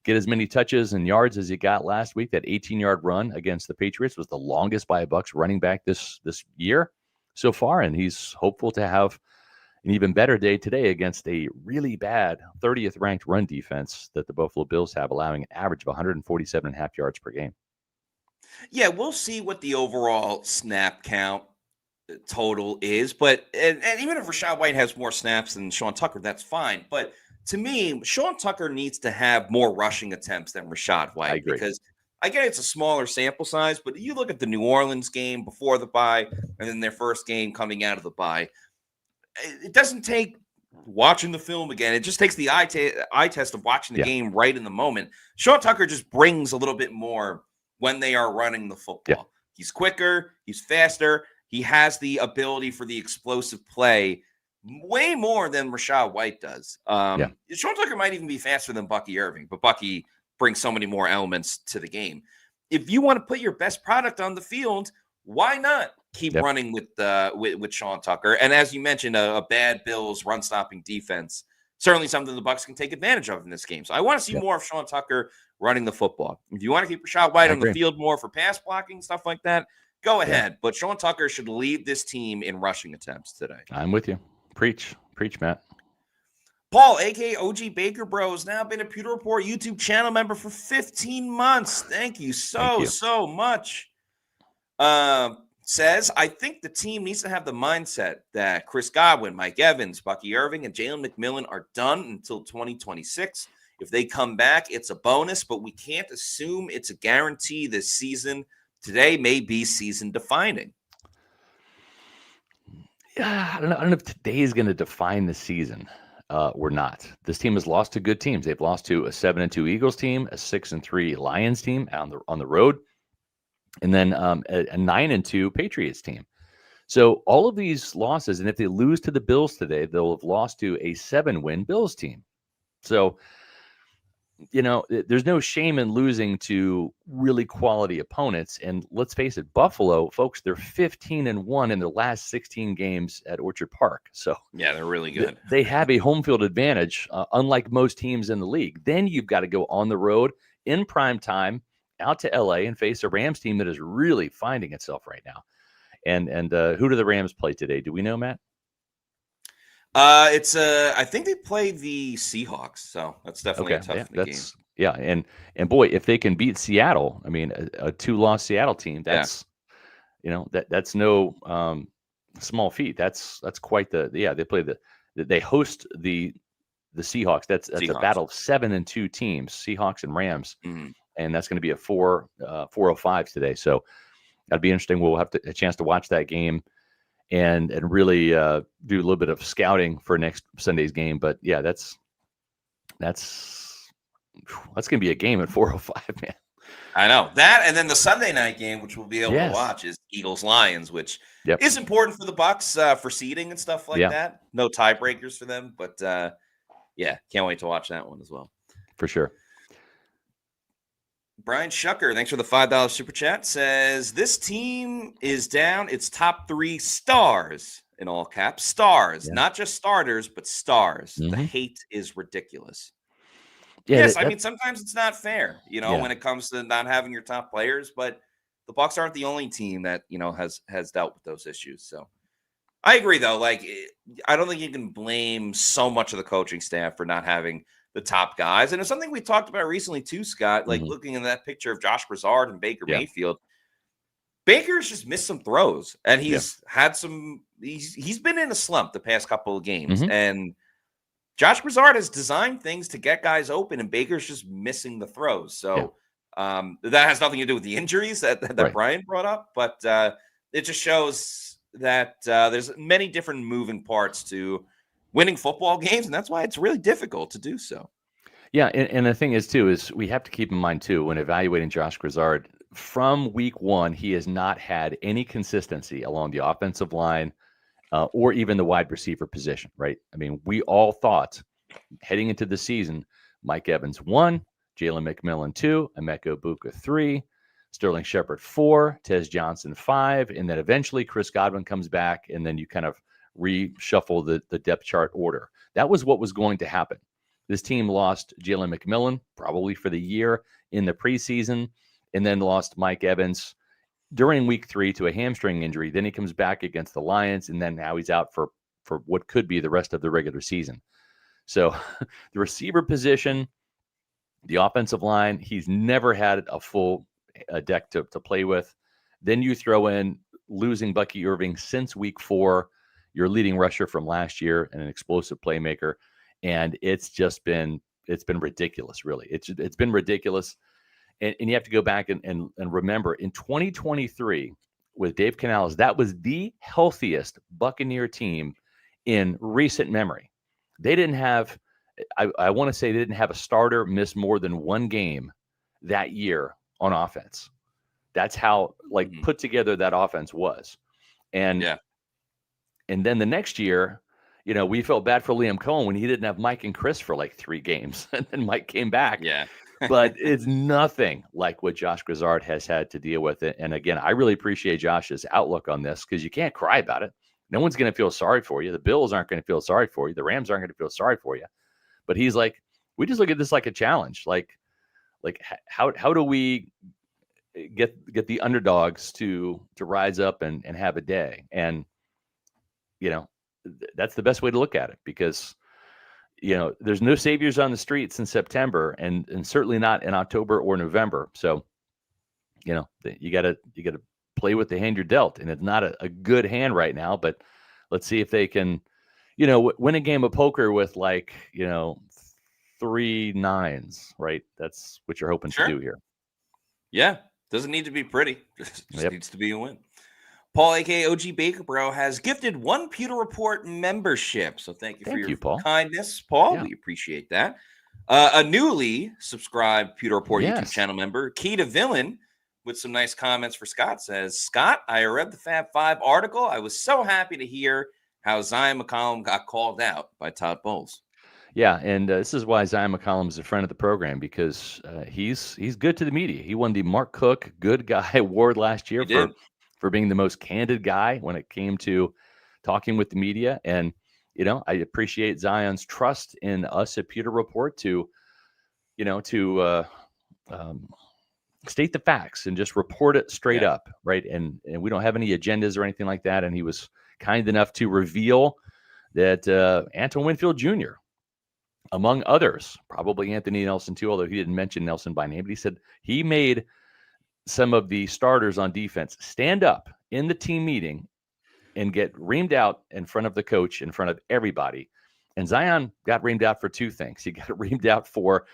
[SPEAKER 2] get as many touches and yards as he got last week. That 18-yard run against the Patriots was the longest by a Bucs running back this year so far, and he's hopeful to have an even better day today against a really bad 30th ranked run defense that the Buffalo Bills have, allowing an average of 147.5 yards per game.
[SPEAKER 1] Yeah, we'll see what the overall snap count total is, but and even if Rachaad White has more snaps than Sean Tucker, that's fine. But to me, Sean Tucker needs to have more rushing attempts than Rachaad White.
[SPEAKER 2] I agree.
[SPEAKER 1] Because I get it's a smaller sample size, but you look at the New Orleans game before the bye and then their first game coming out of the bye, it doesn't take watching the film again. It just takes the eye test of watching the game right in the moment. Sean Tucker just brings a little bit more when they are running the football. He's quicker, he's faster, he has the ability for the explosive play way more than Rachaad White does. Sean Tucker might even be faster than Bucky Irving, but Bucky brings so many more elements to the game. If you want to put your best product on the field, why not keep
[SPEAKER 2] Yep.
[SPEAKER 1] running with Sean Tucker. And as you mentioned, a bad Bills run stopping defense, certainly something the Bucs can take advantage of in this game. So I want to see
[SPEAKER 2] Yep.
[SPEAKER 1] more of Sean Tucker running the football. If you want to keep Rashad White
[SPEAKER 2] I
[SPEAKER 1] on the
[SPEAKER 2] agree.
[SPEAKER 1] field more for pass blocking, stuff like that, go
[SPEAKER 2] Yeah.
[SPEAKER 1] ahead. But Sean Tucker should lead this team in rushing attempts today.
[SPEAKER 2] I'm with you. Preach, Matt.
[SPEAKER 1] Paul, aka OG Baker Bros, now been a Pewter Report YouTube channel member for 15 months. Thank you
[SPEAKER 2] Thank you.
[SPEAKER 1] so much. Says, I think the team needs to have the mindset that Chris Godwin, Mike Evans, Bucky Irving, and Jalen McMillan are done until 2026. If they come back, it's a bonus, but we can't assume it's a guarantee this season. Today may be season defining.
[SPEAKER 2] Yeah, I don't know if today is going to define the season or not. This team has lost to good teams. They've lost to a 7-2 Eagles team, a 6-3 Lions team on the road, and then a 9-2 Patriots team. So all of these losses, and if they lose to the Bills today, they'll have lost to a 7-win Bills team. So, there's no shame in losing to really quality opponents. And let's face it, Buffalo, folks, they're 15-1 in their last 16 games at Orchard Park. So
[SPEAKER 1] yeah, they're really good.
[SPEAKER 2] They have a home field advantage, unlike most teams in the league. Then you've got to go on the road in prime time out to LA and face a Rams team that is really finding itself right now. And who do the Rams play today? Do we know, Matt?
[SPEAKER 1] I think they play the Seahawks, so that's definitely a tough game.
[SPEAKER 2] Yeah, and boy, if they can beat Seattle, I mean, a 2-loss Seattle team, that's that's no small feat. That's quite they play they host the Seahawks. That's a battle of 7-2 teams, Seahawks and Rams, and that's going to be a 4:05 today. So that'd be interesting. We'll have a chance to watch that game and really do a little bit of scouting for next Sunday's game. But yeah, that's going to be a game at 4:05, man.
[SPEAKER 1] I know that, and then the Sunday night game, which we'll be able to watch, is Eagles Lions, which is important for the Bucs for seeding and stuff like that. No tiebreakers for them, but can't wait to watch that one as well.
[SPEAKER 2] For sure.
[SPEAKER 1] Brian Shucker, thanks for the $5 super chat, says this team is down its top 3 stars in all caps. Stars, not just starters, but stars. The hate is ridiculous. Yeah, yes, I mean, sometimes it's not fair, when it comes to not having your top players, but the Bucs aren't the only team that, has dealt with those issues. So I agree, though. Like, I don't think you can blame so much of the coaching staff for not having the top guys. And it's something we talked about recently too, Scott, like looking at that picture of Josh Broussard and Baker Mayfield. Baker's just missed some throws, and he's had he's been in a slump the past couple of games. And Josh Broussard has designed things to get guys open, and Baker's just missing the throws. So that has nothing to do with the injuries that Brian brought up, but it just shows that there's many different moving parts to winning football games, and that's why it's really difficult to do so.
[SPEAKER 2] Yeah, and the thing is, too, is we have to keep in mind, too, when evaluating Josh Broussard, from week 1, he has not had any consistency along the offensive line or even the wide receiver position, right? I mean, we all thought heading into the season, Mike Evans 1, Jalen McMillan 2, Emeka Egbuka 3, Sterling Shepard 4, Tez Johnson 5, and then eventually Chris Godwin comes back, and then you kind of reshuffle the depth chart order. That was what was going to happen. This team lost Jalen McMillan probably for the year in the preseason, and then lost Mike Evans during week 3 to a hamstring injury. Then he comes back against the Lions, and then now he's out for what could be the rest of the regular season. So the receiver position, the offensive line, he's never had a full deck to play with. Then you throw in losing Bucky Irving since week 4, your leading rusher from last year and an explosive playmaker. And it's been ridiculous, really. It's been ridiculous. And you have to go back and remember, in 2023, with Dave Canales, that was the healthiest Buccaneer team in recent memory. They didn't have, I want to say they didn't have a starter miss more than one game that year on offense. That's how put together that offense was. And then the next year, we felt bad for Liam Cohen when he didn't have Mike and Chris for 3 games. And then Mike came back.
[SPEAKER 1] Yeah.
[SPEAKER 2] but it's nothing like what Josh Grizzard has had to deal with. It. And again, I really appreciate Josh's outlook on this because you can't cry about it. No one's going to feel sorry for you. The Bills aren't going to feel sorry for you. The Rams aren't going to feel sorry for you. But he's like, we just look at this like a challenge. Like how do we get the underdogs to rise up and have a day? And that's the best way to look at it because there's no saviors on the streets in September and certainly not in October or November. So, you gotta play with the hand you're dealt, and it's not a good hand right now, but let's see if they can, win a game of poker with 3 9s, right? That's what you're hoping to do here.
[SPEAKER 1] Yeah. Doesn't need to be pretty. Just needs to be a win. Paul, aka OG Baker Bro, has gifted 1 Pewter Report membership. So thank you for your kindness, Paul. Yeah. We appreciate that. A newly subscribed Pewter Report YouTube channel member, Key to Villain, with some nice comments for Scott, says, Scott, I read the Fab 5 article. I was so happy to hear how Zion McCollum got called out by Todd Bowles.
[SPEAKER 2] Yeah, and this is why Zion McCollum is a friend of the program because he's good to the media. He won the Mark Cook Good Guy Award last year for being the most candid guy when it came to talking with the media. And, I appreciate Zion's trust in us at Pewter Report to state the facts and just report it straight up, right? And we don't have any agendas or anything like that. And he was kind enough to reveal that Antoine Winfield Jr., among others, probably Anthony Nelson too, although he didn't mention Nelson by name, but he said he made some of the starters on defense stand up in the team meeting and get reamed out in front of the coach, in front of everybody. And Zion got reamed out for 2 things. He got reamed out for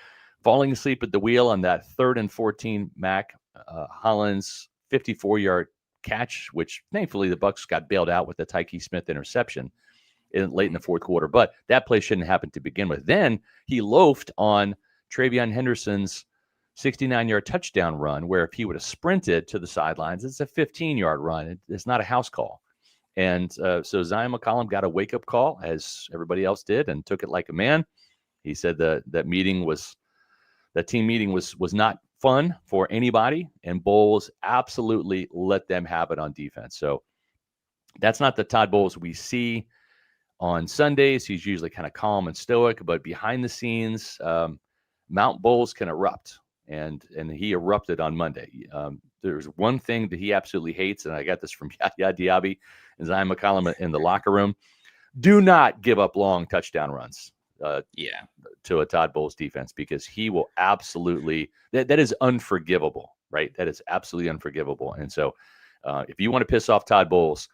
[SPEAKER 2] falling asleep at the wheel on that 3rd and 14 Mac Hollins 54-yard catch, which thankfully the Bucs got bailed out with the Tyke Smith interception late in the 4th quarter. But that play shouldn't happen to begin with. Then he loafed on Travion Henderson's 69-yard touchdown run, where if he would have sprinted to the sidelines, it's a 15-yard run. It's not a house call. And so Zion McCollum got a wake-up call, as everybody else did, and took it like a man. He said that team meeting was not fun for anybody, and Bowles absolutely let them have it on defense. So that's not the Todd Bowles we see on Sundays. He's usually kind of calm and stoic, but behind the scenes, Mount Bowles can erupt. And he erupted on Monday. There's one thing that he absolutely hates, and I got this from Yaya Diaby and Zion McCollum in the locker room. Do not give up long touchdown runs to a Todd Bowles defense, because he will absolutely that is unforgivable, right? That is absolutely unforgivable. And so if you want to piss off Todd Bowles,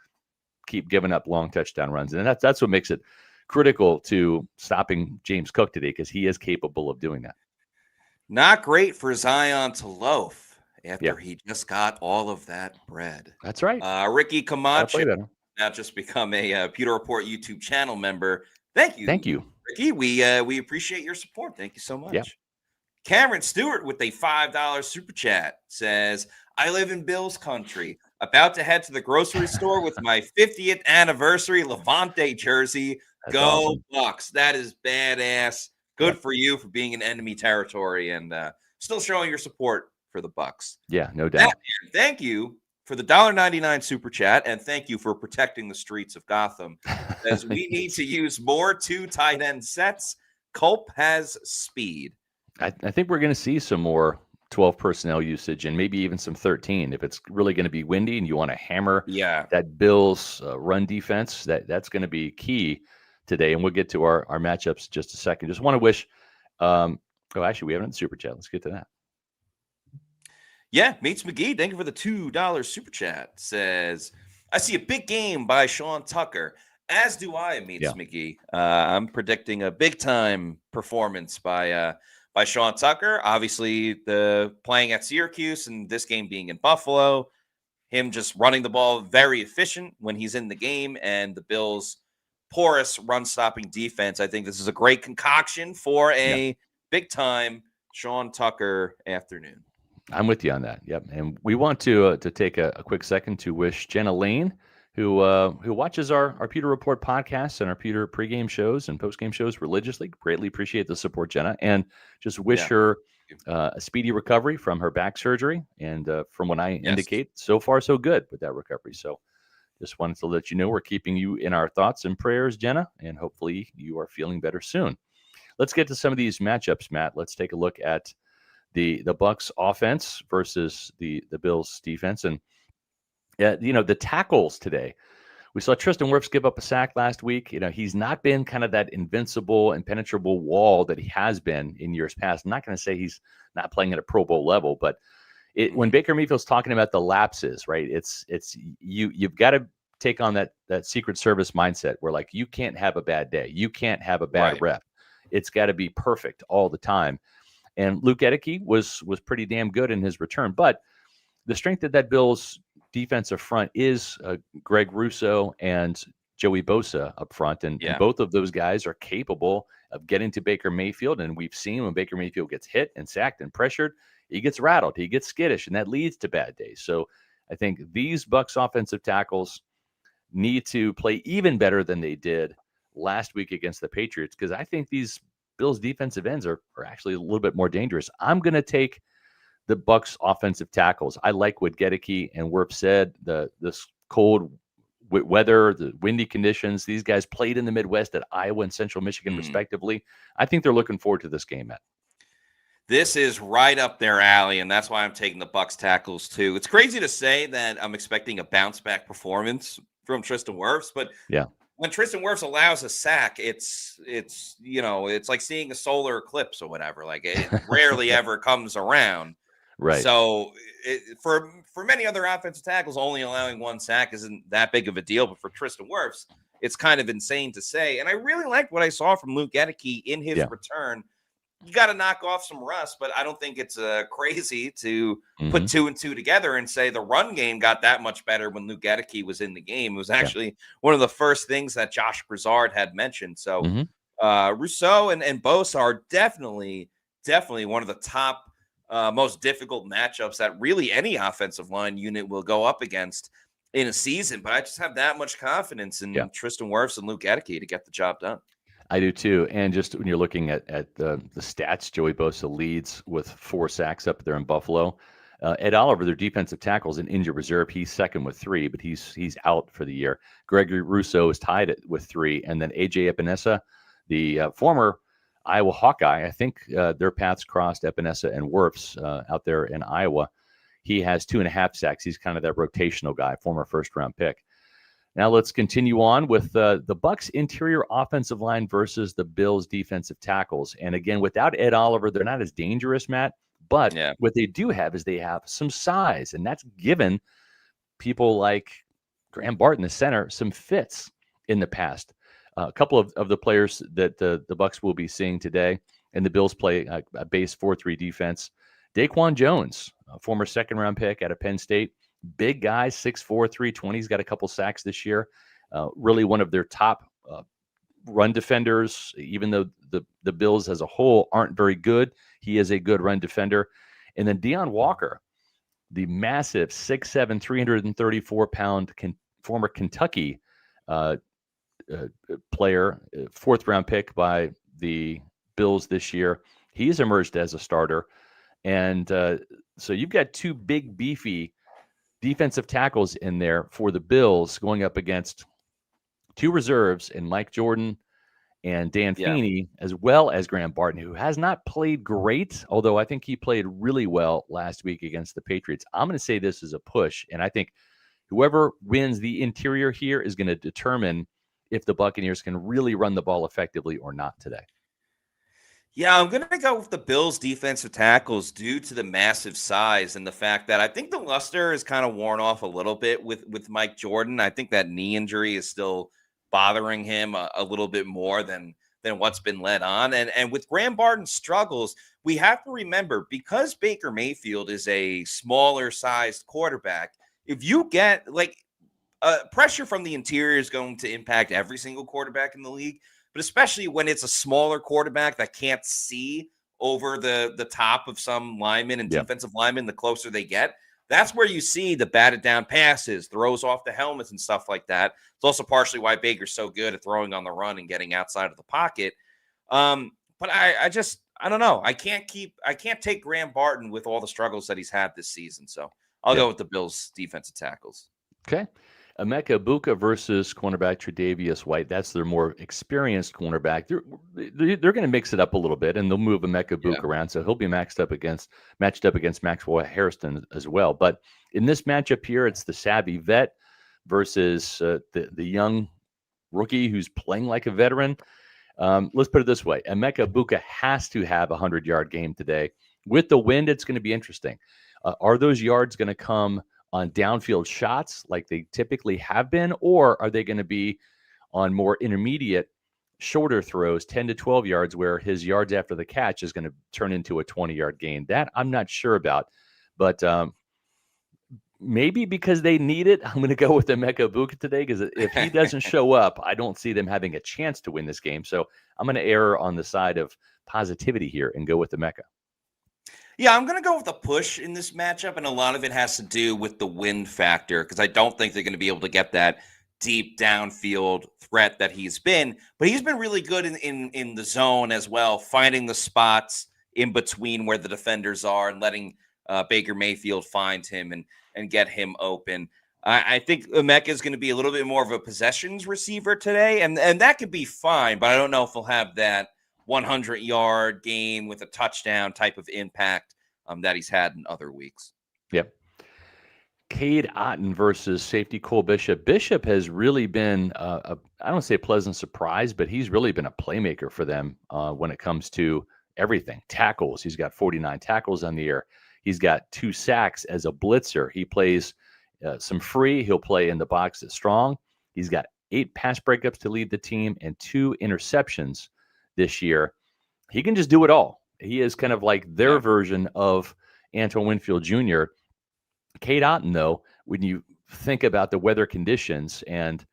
[SPEAKER 2] keep giving up long touchdown runs. And that's what makes it critical to stopping James Cook today, because he is capable of doing that.
[SPEAKER 1] Not great for Zion to loaf after he just got all of that bread.
[SPEAKER 2] That's right.
[SPEAKER 1] Ricky Camacho now just become a Pewter Report YouTube channel member. Thank you, Ricky. We appreciate your support. Thank you so much. Yeah. Cameron Stewart with a $5 super chat says, I live in Bills country. About to head to the grocery store with my 50th anniversary Levante jersey. That's Go awesome. Bucs. That is badass. Good for you for being in enemy territory and still showing your support for the Bucs.
[SPEAKER 2] Yeah, no doubt.
[SPEAKER 1] Thank you for the $1.99 super chat, and thank you for protecting the streets of Gotham, as we need to use more 2 tight end sets. Culp has speed.
[SPEAKER 2] I think we're going to see some more 12 personnel usage and maybe even some 13 if it's really going to be windy and you want to hammer that Bills run defense. That's going to be key today, and we'll get to our matchups in just a second. Just want to wish actually we haven't super chat. Let's get to that.
[SPEAKER 1] Meets McGee, thank you for the $2 super chat. Says, I see a big game by Sean Tucker, as do I, Meets McGee. I'm predicting a big time performance by Sean Tucker. Obviously, the playing at Syracuse and this game being in Buffalo, him just running the ball very efficient when he's in the game, and the Bills' porous run-stopping defense. I think this is a great concoction for a big-time Sean Tucker afternoon.
[SPEAKER 2] I'm with you on that. Yep. And we want to take a quick second to wish Jenna Lane, who watches our Pewter Report podcasts and our Pewter pregame shows and postgame shows religiously. Greatly appreciate the support, Jenna, and just wish her a speedy recovery from her back surgery. And from what I
[SPEAKER 1] Yes.
[SPEAKER 2] indicate, so far, so good with that recovery. So just wanted to let you know we're keeping you in our thoughts and prayers, Jenna, and hopefully you are feeling better soon. Let's get to some of these matchups, Matt. Let's take a look at the Bucs offense versus the Bills defense. And, the tackles today. We saw Tristan Wirfs give up a sack last week. He's not been kind of that invincible, impenetrable wall that he has been in years past. I'm not going to say he's not playing at a Pro Bowl level, but when Baker Mayfield's talking about the lapses, right? It's you've got to take on that Secret Service mindset where like you can't have a bad day, you can't have a bad rep. It's got to be perfect all the time. And Luke Edeke was pretty damn good in his return, but the strength of that Bills defensive front is Greg Rousseau and Joey Bosa up front. And both of those guys are capable of getting to Baker Mayfield. And we've seen when Baker Mayfield gets hit and sacked and pressured, he gets rattled, he gets skittish, and that leads to bad days. So I think these Bucs offensive tackles need to play even better than they did last week against the Patriots, because I think these Bills defensive ends are actually a little bit more dangerous. I'm going to take the Bucs offensive tackles. I like what Gedeke and Wirfs said. This cold weather, the windy conditions. These guys played in the Midwest at Iowa and Central Michigan, respectively. I think they're looking forward to this game, Matt.
[SPEAKER 1] This is right up their alley, and that's why I'm taking the Bucs tackles too. It's crazy to say that I'm expecting a bounce back performance from Tristan Wirfs, but when Tristan Wirfs allows a sack, it's like seeing a solar eclipse or whatever. Like it rarely ever comes around.
[SPEAKER 2] Right.
[SPEAKER 1] So for many other offensive tackles, only allowing one sack isn't that big of a deal. But for Tristan Wirfs, it's kind of insane to say. And I really liked what I saw from Luke Gedeke in his return. You got to knock off some rust, but I don't think it's crazy to put 2 and 2 together and say the run game got that much better when Luke Gedeke was in the game. It was actually one of the first things that Josh Broussard had mentioned. So Rousseau and Bosa are definitely one of the top most difficult matchups that really any offensive line unit will go up against in a season. But I just have that much confidence in Tristan Wirfs and Luke Gedeke to get the job done.
[SPEAKER 2] I do too. And just when you're looking at the stats, Joey Bosa leads with 4 sacks up there in Buffalo. Ed Oliver, their defensive tackle, is in injured reserve. He's second with 3, but he's out for the year. Gregory Rousseau is tied with 3. And then A.J. Epinesa, the former Iowa Hawkeye, I think their paths crossed, Epinesa and Wirfs out there in Iowa. He has 2.5 sacks. He's kind of that rotational guy, former first-round pick. Now let's continue on with the Bucs interior offensive line versus the Bills defensive tackles. And again, without Ed Oliver, they're not as dangerous, Matt. But what they do have is they have some size, and that's given people like Graham Barton, the center, some fits in the past. A couple of the players that the Bucs will be seeing today, and the Bills play a base 4-3 defense. Daquan Jones, a former second-round pick out of Penn State. Big guy, 6'4", 320. He's got a couple sacks this year. Really one of their top run defenders, even though the Bills as a whole aren't very good. He is a good run defender. And then Deion Walker, the massive 6'7", 334-pound former Kentucky player, 4th-round pick by the Bills this year. He's emerged as a starter. And so you've got 2 big, beefy defensive tackles in there for the Bills going up against 2 reserves in Mike Jordan and Dan Feeney, as well as Graham Barton, who has not played great, although I think he played really well last week against the Patriots. I'm going to say this is a push, and I think whoever wins the interior here is going to determine if the Buccaneers can really run the ball effectively or not today.
[SPEAKER 1] Yeah, I'm going to go with the Bills' defensive tackles due to the massive size and the fact that I think the luster is kind of worn off a little bit with Mike Jordan. I think that knee injury is still bothering him a little bit more than what's been led on. And with Graham Barton's struggles, we have to remember, because Baker Mayfield is a smaller sized quarterback, if you get pressure from the interior is going to impact every single quarterback in the league. But especially when it's a smaller quarterback that can't see over the top of some linemen and defensive linemen, the closer they get, that's where you see the batted down passes, throws off the helmets and stuff like that. It's also partially why Baker's so good at throwing on the run and getting outside of the pocket. But I I don't know. I can't take Graham Barton with all the struggles that he's had this season. So I'll
[SPEAKER 2] Yeah.
[SPEAKER 1] go with the Bills defensive tackles.
[SPEAKER 2] Okay. Emeka Buka versus cornerback Tre'Davious White. That's their more experienced cornerback. They're going to mix it up a little bit, and they'll move Emeka
[SPEAKER 1] Yeah.
[SPEAKER 2] Buka around, so he'll be matched up against Maxwell Harrison as well. But in this matchup here, it's the savvy vet versus the young rookie who's playing like a veteran. Let's put it this way: Emeka Buka has to have a 100-yard game today. With the wind, it's going to be interesting. Are those yards going to come on downfield shots like they typically have been, or are they going to be on more intermediate, shorter throws, 10 to 12 yards, where his yards after the catch is going to turn into a 20-yard gain? That I'm not sure about, but maybe because they need it, I'm going to go with Emeka Buka today, because if he doesn't show up, I don't see them having a chance to win this game. So I'm going to err on the side of positivity here and go with Emeka.
[SPEAKER 1] Yeah, I'm going to go with a push in this matchup, and a lot of it has to do with the wind factor, because I don't think they're going to be able to get that deep downfield threat that he's been. But he's been really good in the zone as well, finding the spots in between where the defenders are and letting Baker Mayfield find him and get him open. I think Emeka is going to be a little bit more of a possessions receiver today, and that could be fine, but I don't know if he'll have that 100-yard game with a touchdown type of impact that he's had in other weeks.
[SPEAKER 2] Yep. Cade Otton versus safety Cole Bishop. Bishop has really been, I don't say a pleasant surprise, but he's really been a playmaker for them when it comes to everything. Tackles. He's got 49 tackles on the year. He's got 2 sacks as a blitzer. He plays some free. He'll play in the box at strong. He's got 8 pass breakups to lead the team and 2 interceptions this year. He can just do it all. He is kind of like their version of Antoine Winfield Jr. Cade Otton, though, when you think about the weather conditions and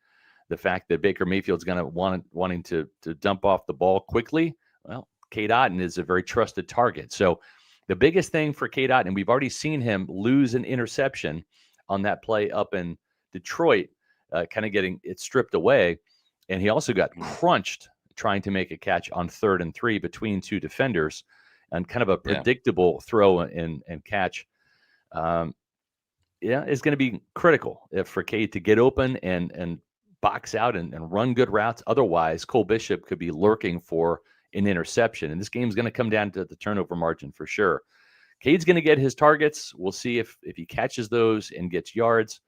[SPEAKER 2] the fact that Baker Mayfield's going to wanting to dump off the ball quickly, well, Cade Otton is a very trusted target. So the biggest thing for Cade Otton, and we've already seen him lose an interception on that play up in Detroit, kind of getting it stripped away. And he also got crunched trying to make a catch on 3rd and 3 between 2 defenders, and kind of a predictable throw and catch. It's going to be critical for Cade to get open and box out and run good routes. Otherwise, Cole Bishop could be lurking for an interception. And this game's going to come down to the turnover margin for sure. Cade's going to get his targets. We'll see if he catches those and gets yards.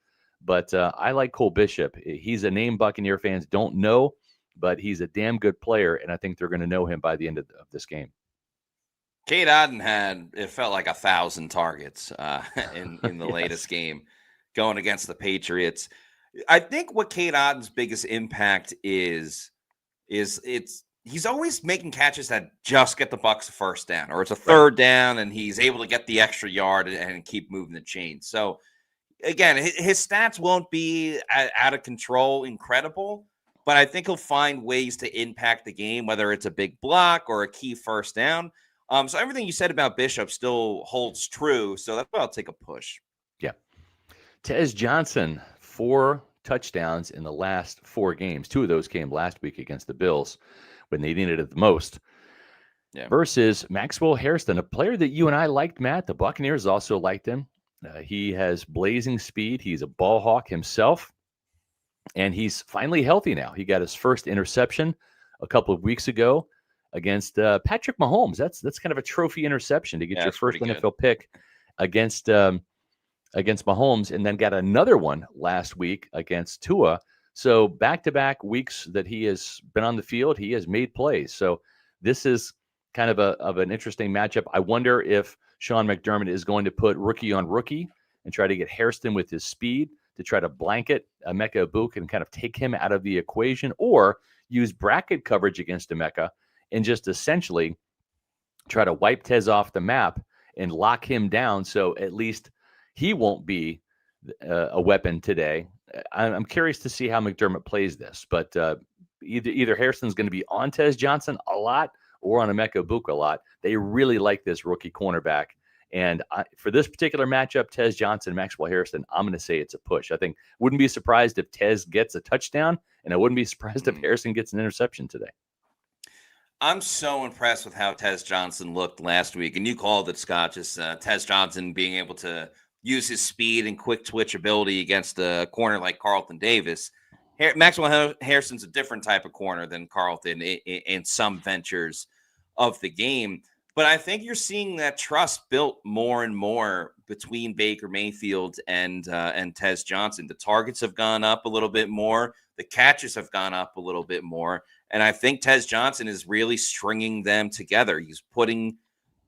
[SPEAKER 2] But I like Cole Bishop. He's a name Buccaneer fans don't know, but he's a damn good player, and I think they're going to know him by the end of this game.
[SPEAKER 1] Cade Otton had, it felt like 1,000 targets in the latest game going against the Patriots. I think what Cade Otton's biggest impact is he's always making catches that just get the Bucs a first down, or it's a 3rd down and he's able to get the extra yard and keep moving the chain. So again, his stats won't be out of control, incredible, but I think he'll find ways to impact the game, whether it's a big block or a key first down. So everything you said about Bishop still holds true. So that's why I'll take a push.
[SPEAKER 2] Yeah. Tez Johnson, 4 touchdowns in the last 4 games. 2 of those came last week against the Bills when they needed it the most. Versus Maxwell Harrison, a player that you and I liked, Matt. The Buccaneers also liked him. He has blazing speed. He's a ball hawk himself. And he's finally healthy now. He got his first interception a couple of weeks ago against Patrick Mahomes. That's kind of a trophy interception to get your first NFL pick against Mahomes, and then got another one last week against Tua. So back-to-back weeks that he has been on the field, he has made plays. So this is kind of an interesting matchup. I wonder if Sean McDermott is going to put rookie on rookie and try to get Hairston with his speed to try to blanket Emeka Buka and kind of take him out of the equation, or use bracket coverage against Emeka and just essentially try to wipe Tez off the map and lock him down, so at least he won't be a weapon today. I'm curious to see how McDermott plays this, but either Hairston's going to be on Tez Johnson a lot or on Emeka Buka a lot. They really like this rookie cornerback. And for this particular matchup, Tez Johnson, Maxwell Harrison, I'm going to say it's a push. I think wouldn't be surprised if Tez gets a touchdown, and I wouldn't be surprised if Harrison gets an interception today.
[SPEAKER 1] I'm so impressed with how Tez Johnson looked last week, and you called it, Scott. Just Tez Johnson being able to use his speed and quick twitch ability against a corner like Carlton Davis. Maxwell Harrison's a different type of corner than Carlton in some ventures of the game. But I think you're seeing that trust built more and more between Baker Mayfield and Tez Johnson. The targets have gone up a little bit more. The catches have gone up a little bit more. And I think Tez Johnson is really stringing them together. He's putting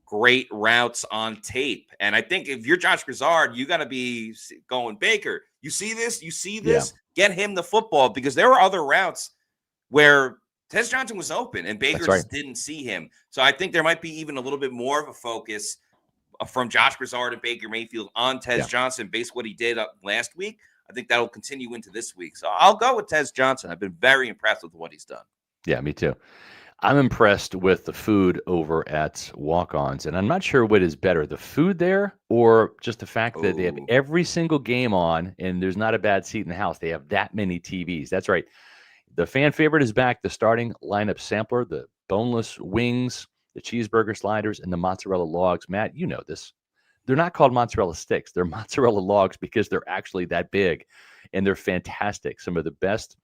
[SPEAKER 1] great routes on tape. And I think if you're Josh Grizzard, you got to be going, Baker, you see this? You see this? Yeah. Get him the football, because there were other routes where Tez Johnson was open and Baker just didn't see him. So I think there might be even a little bit more of a focus from Josh Grizzard and Baker Mayfield on Tez Johnson based on what he did last week. I think that'll continue into this week. So I'll go with Tez Johnson. I've been very impressed with what he's done.
[SPEAKER 2] Yeah, me too. I'm impressed with the food over at Walk-Ons, and I'm not sure what is better, the food there or just the fact that they have every single game on, and there's not a bad seat in the house. They have that many TVs. That's right. The fan favorite is back, the starting lineup sampler, the boneless wings, the cheeseburger sliders, and the mozzarella logs. Matt, you know this. They're not called mozzarella sticks. They're mozzarella logs because they're actually that big, and they're fantastic. Some of the best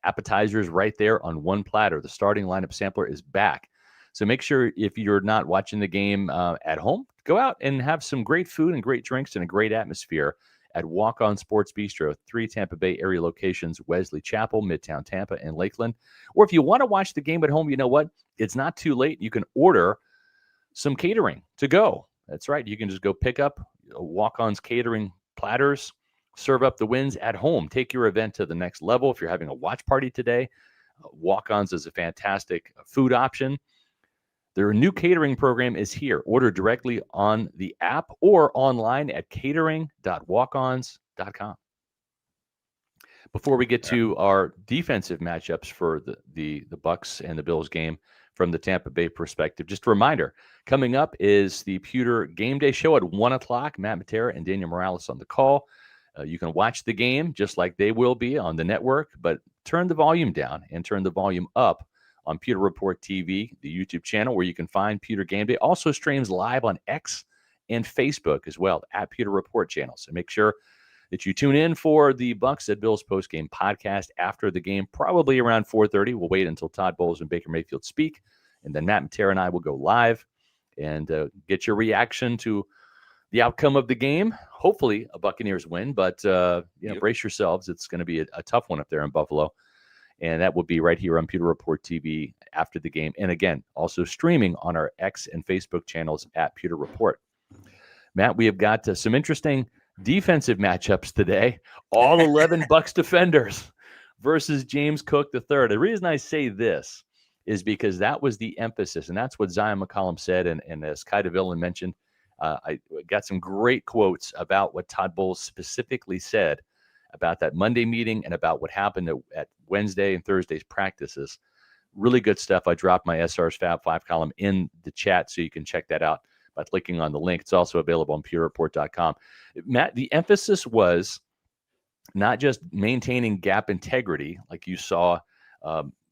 [SPEAKER 2] appetizers right there on one platter. The starting lineup sampler is back. So make sure, if you're not watching the game at home, go out and have some great food and great drinks and a great atmosphere at Walk-On Sports Bistro, 3 Tampa Bay area locations, Wesley Chapel, Midtown Tampa, and Lakeland. Or if you want to watch the game at home, you know what? It's not too late. You can order some catering to go. That's right. You can just go pick up Walk-On's catering platters, serve up the wins at home. Take your event to the next level. If you're having a watch party today, Walk-Ons is a fantastic food option. Their new catering program is here. Order directly on the app or online at catering.walkons.com. Before we get to our defensive matchups for the Bucs and the Bills game from the Tampa Bay perspective, just a reminder, coming up is the Pewter Game Day Show at 1 o'clock. Matt Matera and Daniel Morales on the call. You can watch the game just like they will be on the network, but turn the volume down and turn the volume up on Pewter Report TV, the YouTube channel where you can find Pewter Game Day. Also streams live on X and Facebook as well at Pewter Report channel. So make sure that you tune in for the Bucs at Bills postgame podcast after the game, probably around 4:30. We'll wait until Todd Bowles and Baker Mayfield speak, and then Matt Matera and I will go live and get your reaction to the outcome of the game. Hopefully a Buccaneers win, but brace yourselves. It's going to be a tough one up there in Buffalo. And that will be right here on Pewter Report TV after the game. And again, also streaming on our X and Facebook channels at Pewter Report. Matt, we have got some interesting defensive matchups today. All 11 Bucs defenders versus James Cook III. The reason I say this is because that was the emphasis, and that's what Zion McCollum said. And as Kai DeVillen mentioned, I got some great quotes about what Todd Bowles specifically said about that Monday meeting and about what happened at Wednesday and Thursday's practices. Really good stuff. I dropped my SR's Fab 5 column in the chat, so you can check that out by clicking on the link. It's also available on pewterreport.com. Matt, the emphasis was not just maintaining gap integrity, like you saw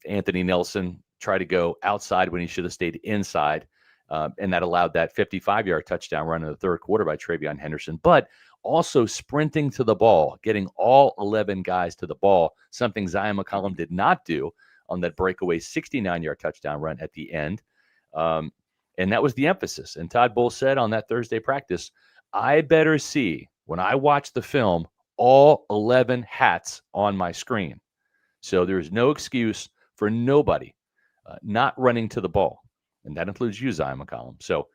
[SPEAKER 2] Anthony Nelson try to go outside when he should have stayed inside, and that allowed that 55-yard touchdown run in the third quarter by Travion Henderson, but also sprinting to the ball, getting all 11 guys to the ball, something Zion McCollum did not do on that breakaway 69-yard touchdown run at the end. And that was the emphasis. And Todd Bowles said on that Thursday practice, I better see, when I watch the film, all 11 hats on my screen. So there's no excuse for nobody not running to the ball. And that includes you, Zion McCollum. So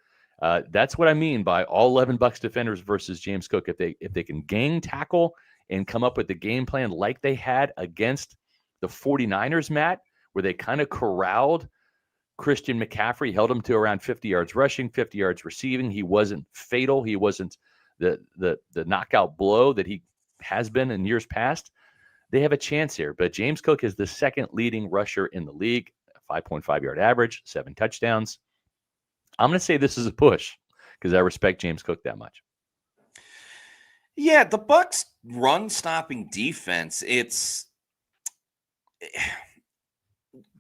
[SPEAKER 2] that's what I mean by all 11 Bucs defenders versus James Cook. If they can gang tackle and come up with the game plan like they had against the 49ers, Matt, where they kind of corralled Christian McCaffrey, held him to around 50 yards rushing, 50 yards receiving. He wasn't fatal. He wasn't the knockout blow that he has been in years past. They have a chance here. But James Cook is the second leading rusher in the league, 5.5-yard average, 7 touchdowns. I'm going to say this is a push because I respect James Cook that much.
[SPEAKER 1] Yeah, the Bucs run stopping defense,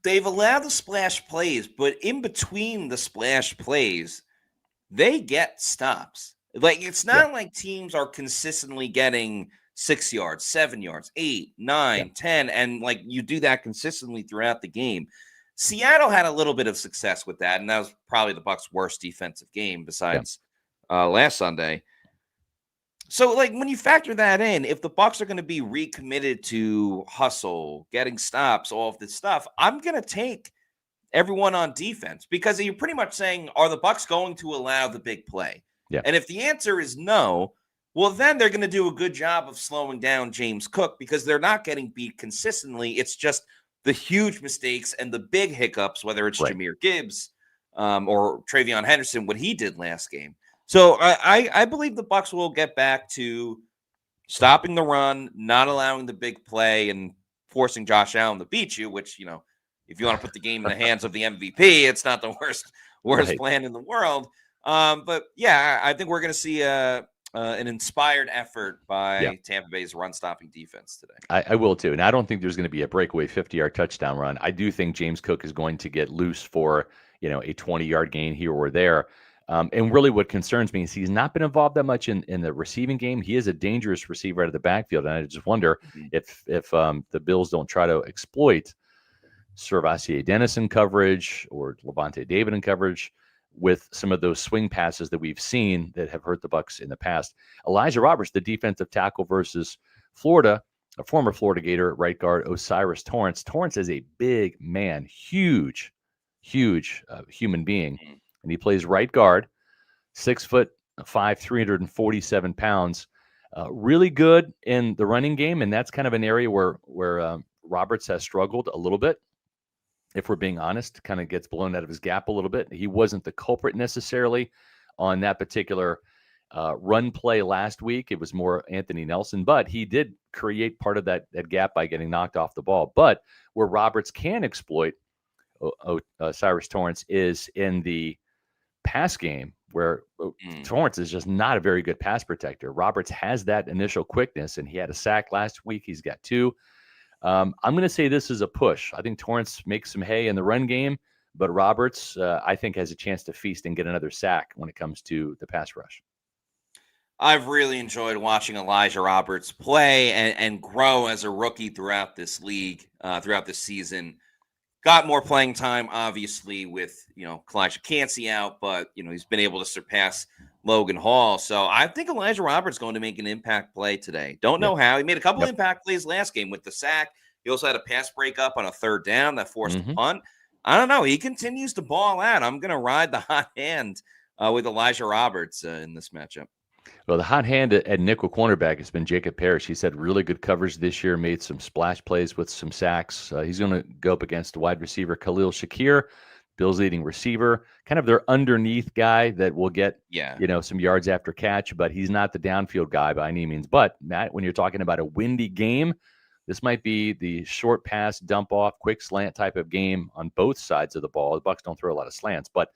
[SPEAKER 1] they've allowed the splash plays, but in between the splash plays, they get stops. Like, it's
[SPEAKER 2] Yeah,
[SPEAKER 1] not like teams are consistently getting 6 yards, 7 yards, eight,
[SPEAKER 2] yeah,
[SPEAKER 1] nine, 10, and like you do that consistently throughout the game. Seattle had a little bit of success with that, and that was probably the Bucs' worst defensive game
[SPEAKER 2] yeah.
[SPEAKER 1] besides last Sunday. So, like, when you factor that in, if the Bucs are going to be recommitted to hustle, getting stops, all of this stuff, I'm going to take everyone on defense because you're pretty much saying, are the Bucs going to allow the big play?
[SPEAKER 2] Yeah.
[SPEAKER 1] And if the answer is no, well, then they're going to do a good job of slowing down James Cook because they're not getting beat consistently. It's just the huge mistakes and the big hiccups, whether it's
[SPEAKER 2] Right.
[SPEAKER 1] Jahmyr Gibbs or Travion Henderson, what he did last game. So I believe the Bucs will get back to stopping the run, not allowing the big play, and forcing Josh Allen to beat you, which, if you want to put the game in the hands of the MVP, it's not the worst
[SPEAKER 2] Right.
[SPEAKER 1] plan in the world. But yeah, I think we're going to see an inspired effort
[SPEAKER 2] Yeah.
[SPEAKER 1] by Tampa Bay's run-stopping defense today.
[SPEAKER 2] I will too. And I don't think there's going to be a breakaway 50-yard touchdown run. I do think James Cook is going to get loose for, a 20-yard gain here or there. And really what concerns me is he's not been involved that much in the receiving game. He is a dangerous receiver out of the backfield. And I just wonder
[SPEAKER 1] Mhm.
[SPEAKER 2] if the Bills don't try to exploit Servassier Dennis in coverage or Levante David in coverage with some of those swing passes that we've seen that have hurt the Bucs in the past. Elijah Roberts, the defensive tackle versus Florida, a former Florida Gator at right guard, Osiris Torrance. Torrance is a big man, huge human being,
[SPEAKER 1] Mhm.
[SPEAKER 2] and he plays right guard, 6'5", 347 pounds. Really good in the running game, and that's kind of an area where Roberts has struggled a little bit. If we're being honest, kind of gets blown out of his gap a little bit. He wasn't the culprit necessarily on that particular run play last week. It was more Anthony Nelson, but he did create part of that gap by getting knocked off the ball. But where Roberts can exploit Cyrus Torrance is in the pass game, where
[SPEAKER 1] Mm.
[SPEAKER 2] Torrance is just not a very good pass protector. Roberts has that initial quickness, and he had a sack last week. He's got two. I'm going to say this is a push. I think Torrance makes some hay in the run game, but Roberts, I think, has a chance to feast and get another sack when it comes to the pass rush.
[SPEAKER 1] I've really enjoyed watching Elijah Roberts play and grow as a rookie throughout this league, throughout this season. Got more playing time, obviously, with, Kalijah Cansey out, but, he's been able to surpass Logan Hall. So I think Elijah Roberts is going to make an impact play today. Don't
[SPEAKER 2] Yeah.
[SPEAKER 1] know how. He made a couple
[SPEAKER 2] Yep.
[SPEAKER 1] impact plays last game with the sack. He also had a pass breakup on a third down that forced a
[SPEAKER 2] Mm-hmm.
[SPEAKER 1] punt. I don't know. He continues to ball out. I'm going to ride the hot hand with Elijah Roberts in this matchup.
[SPEAKER 2] Well, the hot hand at nickel cornerback has been Jacob Parrish. He's had really good coverage this year, made some splash plays with some sacks. He's going to go up against wide receiver Khalil Shakir, Bills' leading receiver, kind of their underneath guy that will get,
[SPEAKER 1] Yeah.
[SPEAKER 2] some yards after catch, but he's not the downfield guy by any means. But, Matt, when you're talking about a windy game, this might be the short pass, dump off, quick slant type of game on both sides of the ball. The Bucs don't throw a lot of slants, but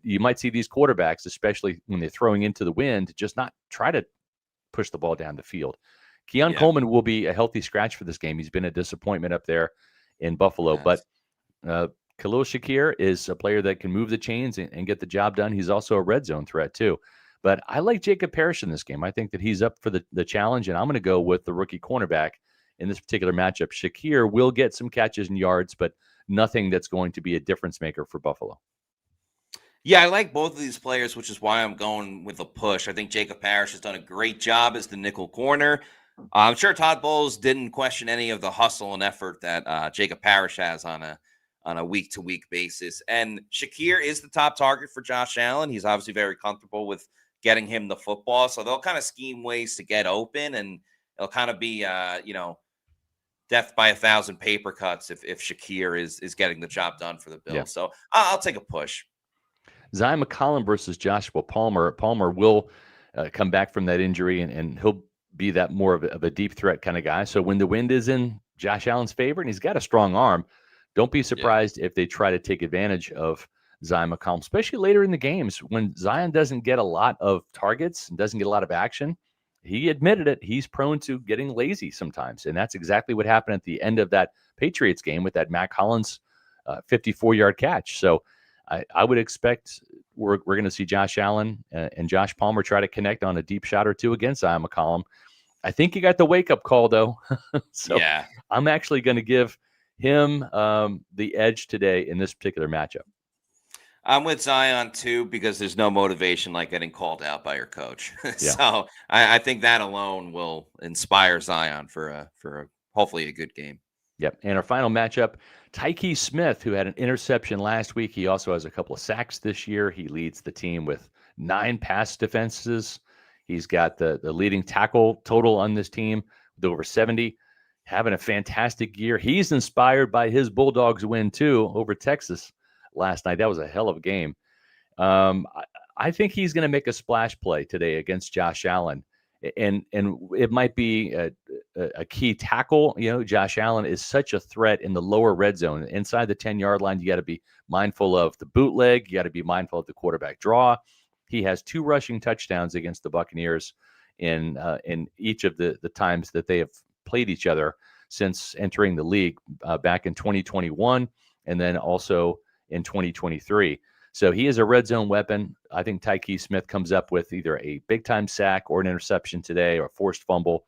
[SPEAKER 2] you might see these quarterbacks, especially when they're throwing into the wind, just not try to push the ball down the field. Keon Coleman will be a healthy scratch for this game. He's been a disappointment up there in Buffalo, but Khalil Shakir is a player that can move the chains and get the job done. He's also a red zone threat too. But I like Jacob Parrish in this game. I think that he's up for the challenge, and I'm going to go with the rookie cornerback in this particular matchup. Shakir will get some catches and yards, but nothing that's going to be a difference maker for Buffalo.
[SPEAKER 1] Yeah, I like both of these players, which is why I'm going with a push. I think Jacob Parrish has done a great job as the nickel corner. I'm sure Todd Bowles didn't question any of the hustle and effort that Jacob Parrish has on a week-to-week basis. And Shakir is the top target for Josh Allen. He's obviously very comfortable with getting him the football. So they'll kind of scheme ways to get open, and it'll kind of be, death by 1,000 paper cuts if Shakir is getting the job done for the Bills.
[SPEAKER 2] Yeah.
[SPEAKER 1] So I'll take a push.
[SPEAKER 2] Zion McCollum versus Joshua Palmer. Palmer will come back from that injury, and he'll be that more of a deep threat kind of guy. So when the wind is in Josh Allen's favor, and he's got a strong arm, don't be surprised if they try to take advantage of Zion McCollum, especially later in the games when Zion doesn't get a lot of targets and doesn't get a lot of action. He admitted it. He's prone to getting lazy sometimes, and that's exactly what happened at the end of that Patriots game with that Mac Hollins 54-yard catch. So I would expect we're going to see Josh Allen and Josh Palmer try to connect on a deep shot or two against Zion McCollum. I think he got the wake-up call, though. So
[SPEAKER 1] Yeah.
[SPEAKER 2] I'm actually going to give him the edge today in this particular matchup.
[SPEAKER 1] I'm with Zion too, because there's no motivation like getting called out by your coach.
[SPEAKER 2] Yeah.
[SPEAKER 1] So I think that alone will inspire Zion for a hopefully a good game.
[SPEAKER 2] Yep. And our final matchup, Tyke Smith, who had an interception last week. He also has a couple of sacks this year. He leads the team with 9 pass defenses. He's got the leading tackle total on this team with over 70, having a fantastic year. He's inspired by his Bulldogs win, too, over Texas last night. That was a hell of a game. I think he's going to make a splash play today against Josh Allen. And it might be a key tackle. You know, Josh Allen is such a threat in the lower red zone. Inside the 10-yard line, you got to be mindful of the bootleg. You got to be mindful of the quarterback draw. He has 2 rushing touchdowns against the Buccaneers in each of the times that they have played each other since entering the league back in 2021 and then also in 2023. So he is a red zone weapon. I think Tyke Smith comes up with either a big-time sack or an interception today or a forced fumble.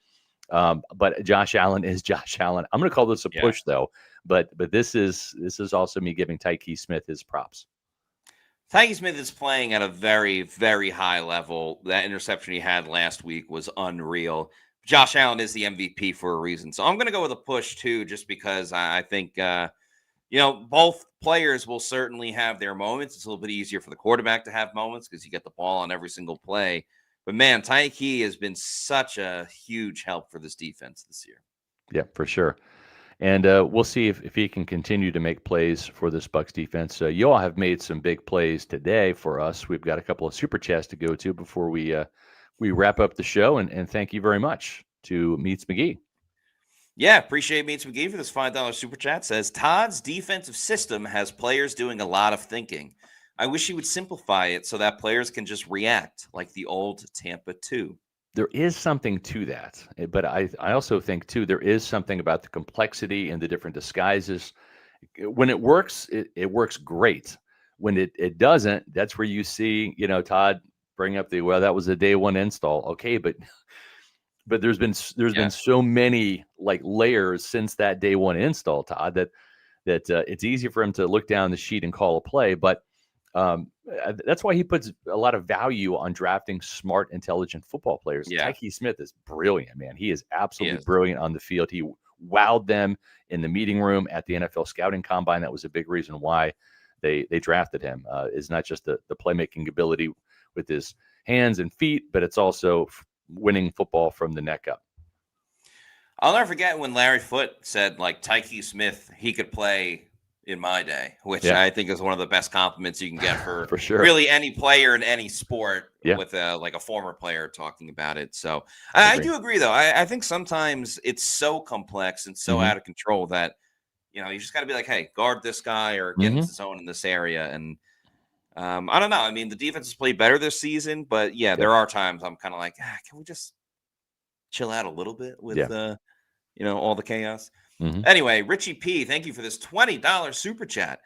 [SPEAKER 2] But Josh Allen is Josh Allen. I'm going to call this a push, though. But this is also me giving Tyke Smith his props.
[SPEAKER 1] Tyke Smith is playing at a very, very high level. That interception he had last week was unreal. Josh Allen is the MVP for a reason. So I'm going to go with a push, too, just because I think both players will certainly have their moments. It's a little bit easier for the quarterback to have moments because you get the ball on every single play. But, man, Tyke has been such a huge help for this defense this year.
[SPEAKER 2] Yeah, for sure. And we'll see if he can continue to make plays for this Bucs defense. You all have made some big plays today for us. We've got a couple of super chats to go to before we wrap up the show. And thank you very much to Meets McGee.
[SPEAKER 1] Yeah, appreciate Meets McGee for this $5 super chat. Says, Todd's defensive system has players doing a lot of thinking. I wish he would simplify it so that players can just react like the old Tampa 2.
[SPEAKER 2] There is something to that. But I also think, too, there is something about the complexity and the different disguises. When it works, it works great. When it doesn't, that's where you see, Todd bring up that was a day one install. Okay, but there's been so many like layers since that day one install, Todd, that it's easy for him to look down the sheet and call a play. But that's why he puts a lot of value on drafting smart, intelligent football players.
[SPEAKER 1] Yeah.
[SPEAKER 2] Tyke Smith is brilliant, man. He is absolutely brilliant on the field. He wowed them in the meeting room at the NFL scouting combine. That was a big reason why they drafted him. Is not just the playmaking ability with his hands and feet, but it's also winning football from the neck up.
[SPEAKER 1] I'll never forget when Larry Foote said, like, Tyke Smith, he could play in my day, which I think is one of the best compliments you can get for
[SPEAKER 2] sure.
[SPEAKER 1] Really any player in any sport with a former player talking about it. So I do agree, though. I think sometimes it's so complex and so out of control that, you just got to be like, hey, guard this guy or get into zone in this area. And I don't know. I mean, the defense has played better this season, but there are times I'm kind of like, can we just chill out a little bit with, all the chaos? Anyway, Richie P, thank you for this $20 super chat.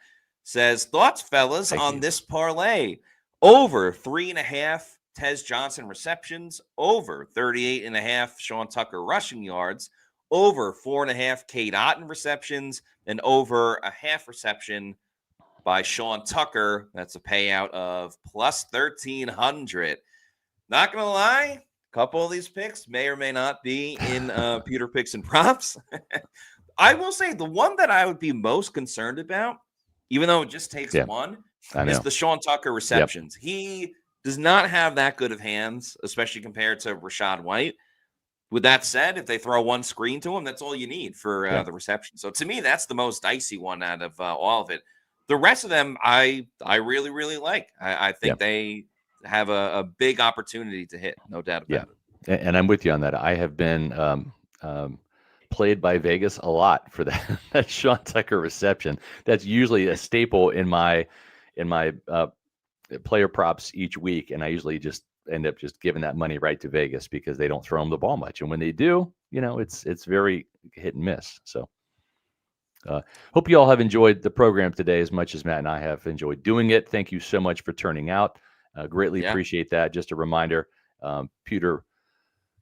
[SPEAKER 1] Says, thoughts, fellas, on this parlay. Over 3.5 Tez Johnson receptions, over 38.5 Sean Tucker rushing yards, over 4.5 Cade Otton receptions, and over a half reception by Sean Tucker. That's a payout of plus 1,300. Not going to lie, a couple of these picks may or may not be in Pewter Picks and Props. I will say the one that I would be most concerned about, even though it just takes one, is the Sean Tucker receptions. He does not have that good of hands, especially compared to Rachaad White. With that said, if they throw one screen to him, that's all you need for the reception. So to me, that's the most dicey one out of all of it. The rest of them, I really, really like. I think they have a big opportunity to hit, no doubt about it.
[SPEAKER 2] And I'm with you on that. I have been played by Vegas a lot for that Sean Tucker reception. That's usually a staple in my player props each week, and I usually just end up just giving that money right to Vegas because they don't throw them the ball much, and when they do, it's very hit and miss. So Hope you all have enjoyed the program today as much as Matt and I have enjoyed doing it. Thank you so much for turning out. Greatly
[SPEAKER 1] Yeah.
[SPEAKER 2] appreciate that. Just a reminder, Pewter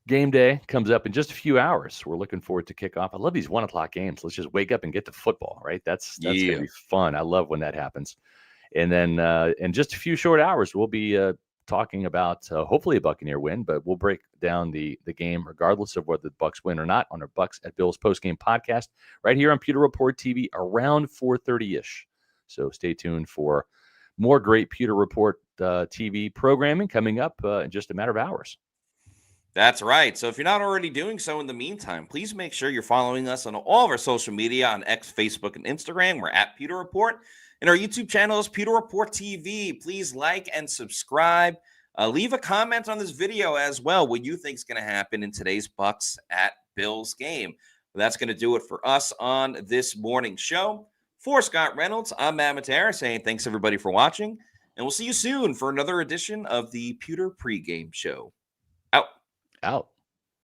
[SPEAKER 2] game day comes up in just a few hours. We're looking forward to kickoff. I love these 1 o'clock games. Let's just wake up and get to football, right? That's going to
[SPEAKER 1] Yeah.
[SPEAKER 2] be fun. I love when that happens. And then in just a few short hours, we'll be talking about hopefully a Buccaneer win, but we'll break down the game regardless of whether the Bucs win or not on our Bucs at Bills postgame podcast right here on Pewter Report TV around 4:30-ish. So stay tuned for more great Pewter Report TV programming coming up in just a matter of hours.
[SPEAKER 1] That's right. So if you're not already doing so in the meantime, please make sure you're following us on all of our social media on X, Facebook, and Instagram. We're at Pewter Report. And our YouTube channel is Pewter Report TV. Please like and subscribe. Leave a comment on this video as well. What you think is going to happen in today's Bucs at Bills game. That's going to do it for us on this morning's show. For Scott Reynolds, I'm Matt Matera saying thanks everybody for watching. And we'll see you soon for another edition of the Pewter Pregame Show. Out.
[SPEAKER 2] Out.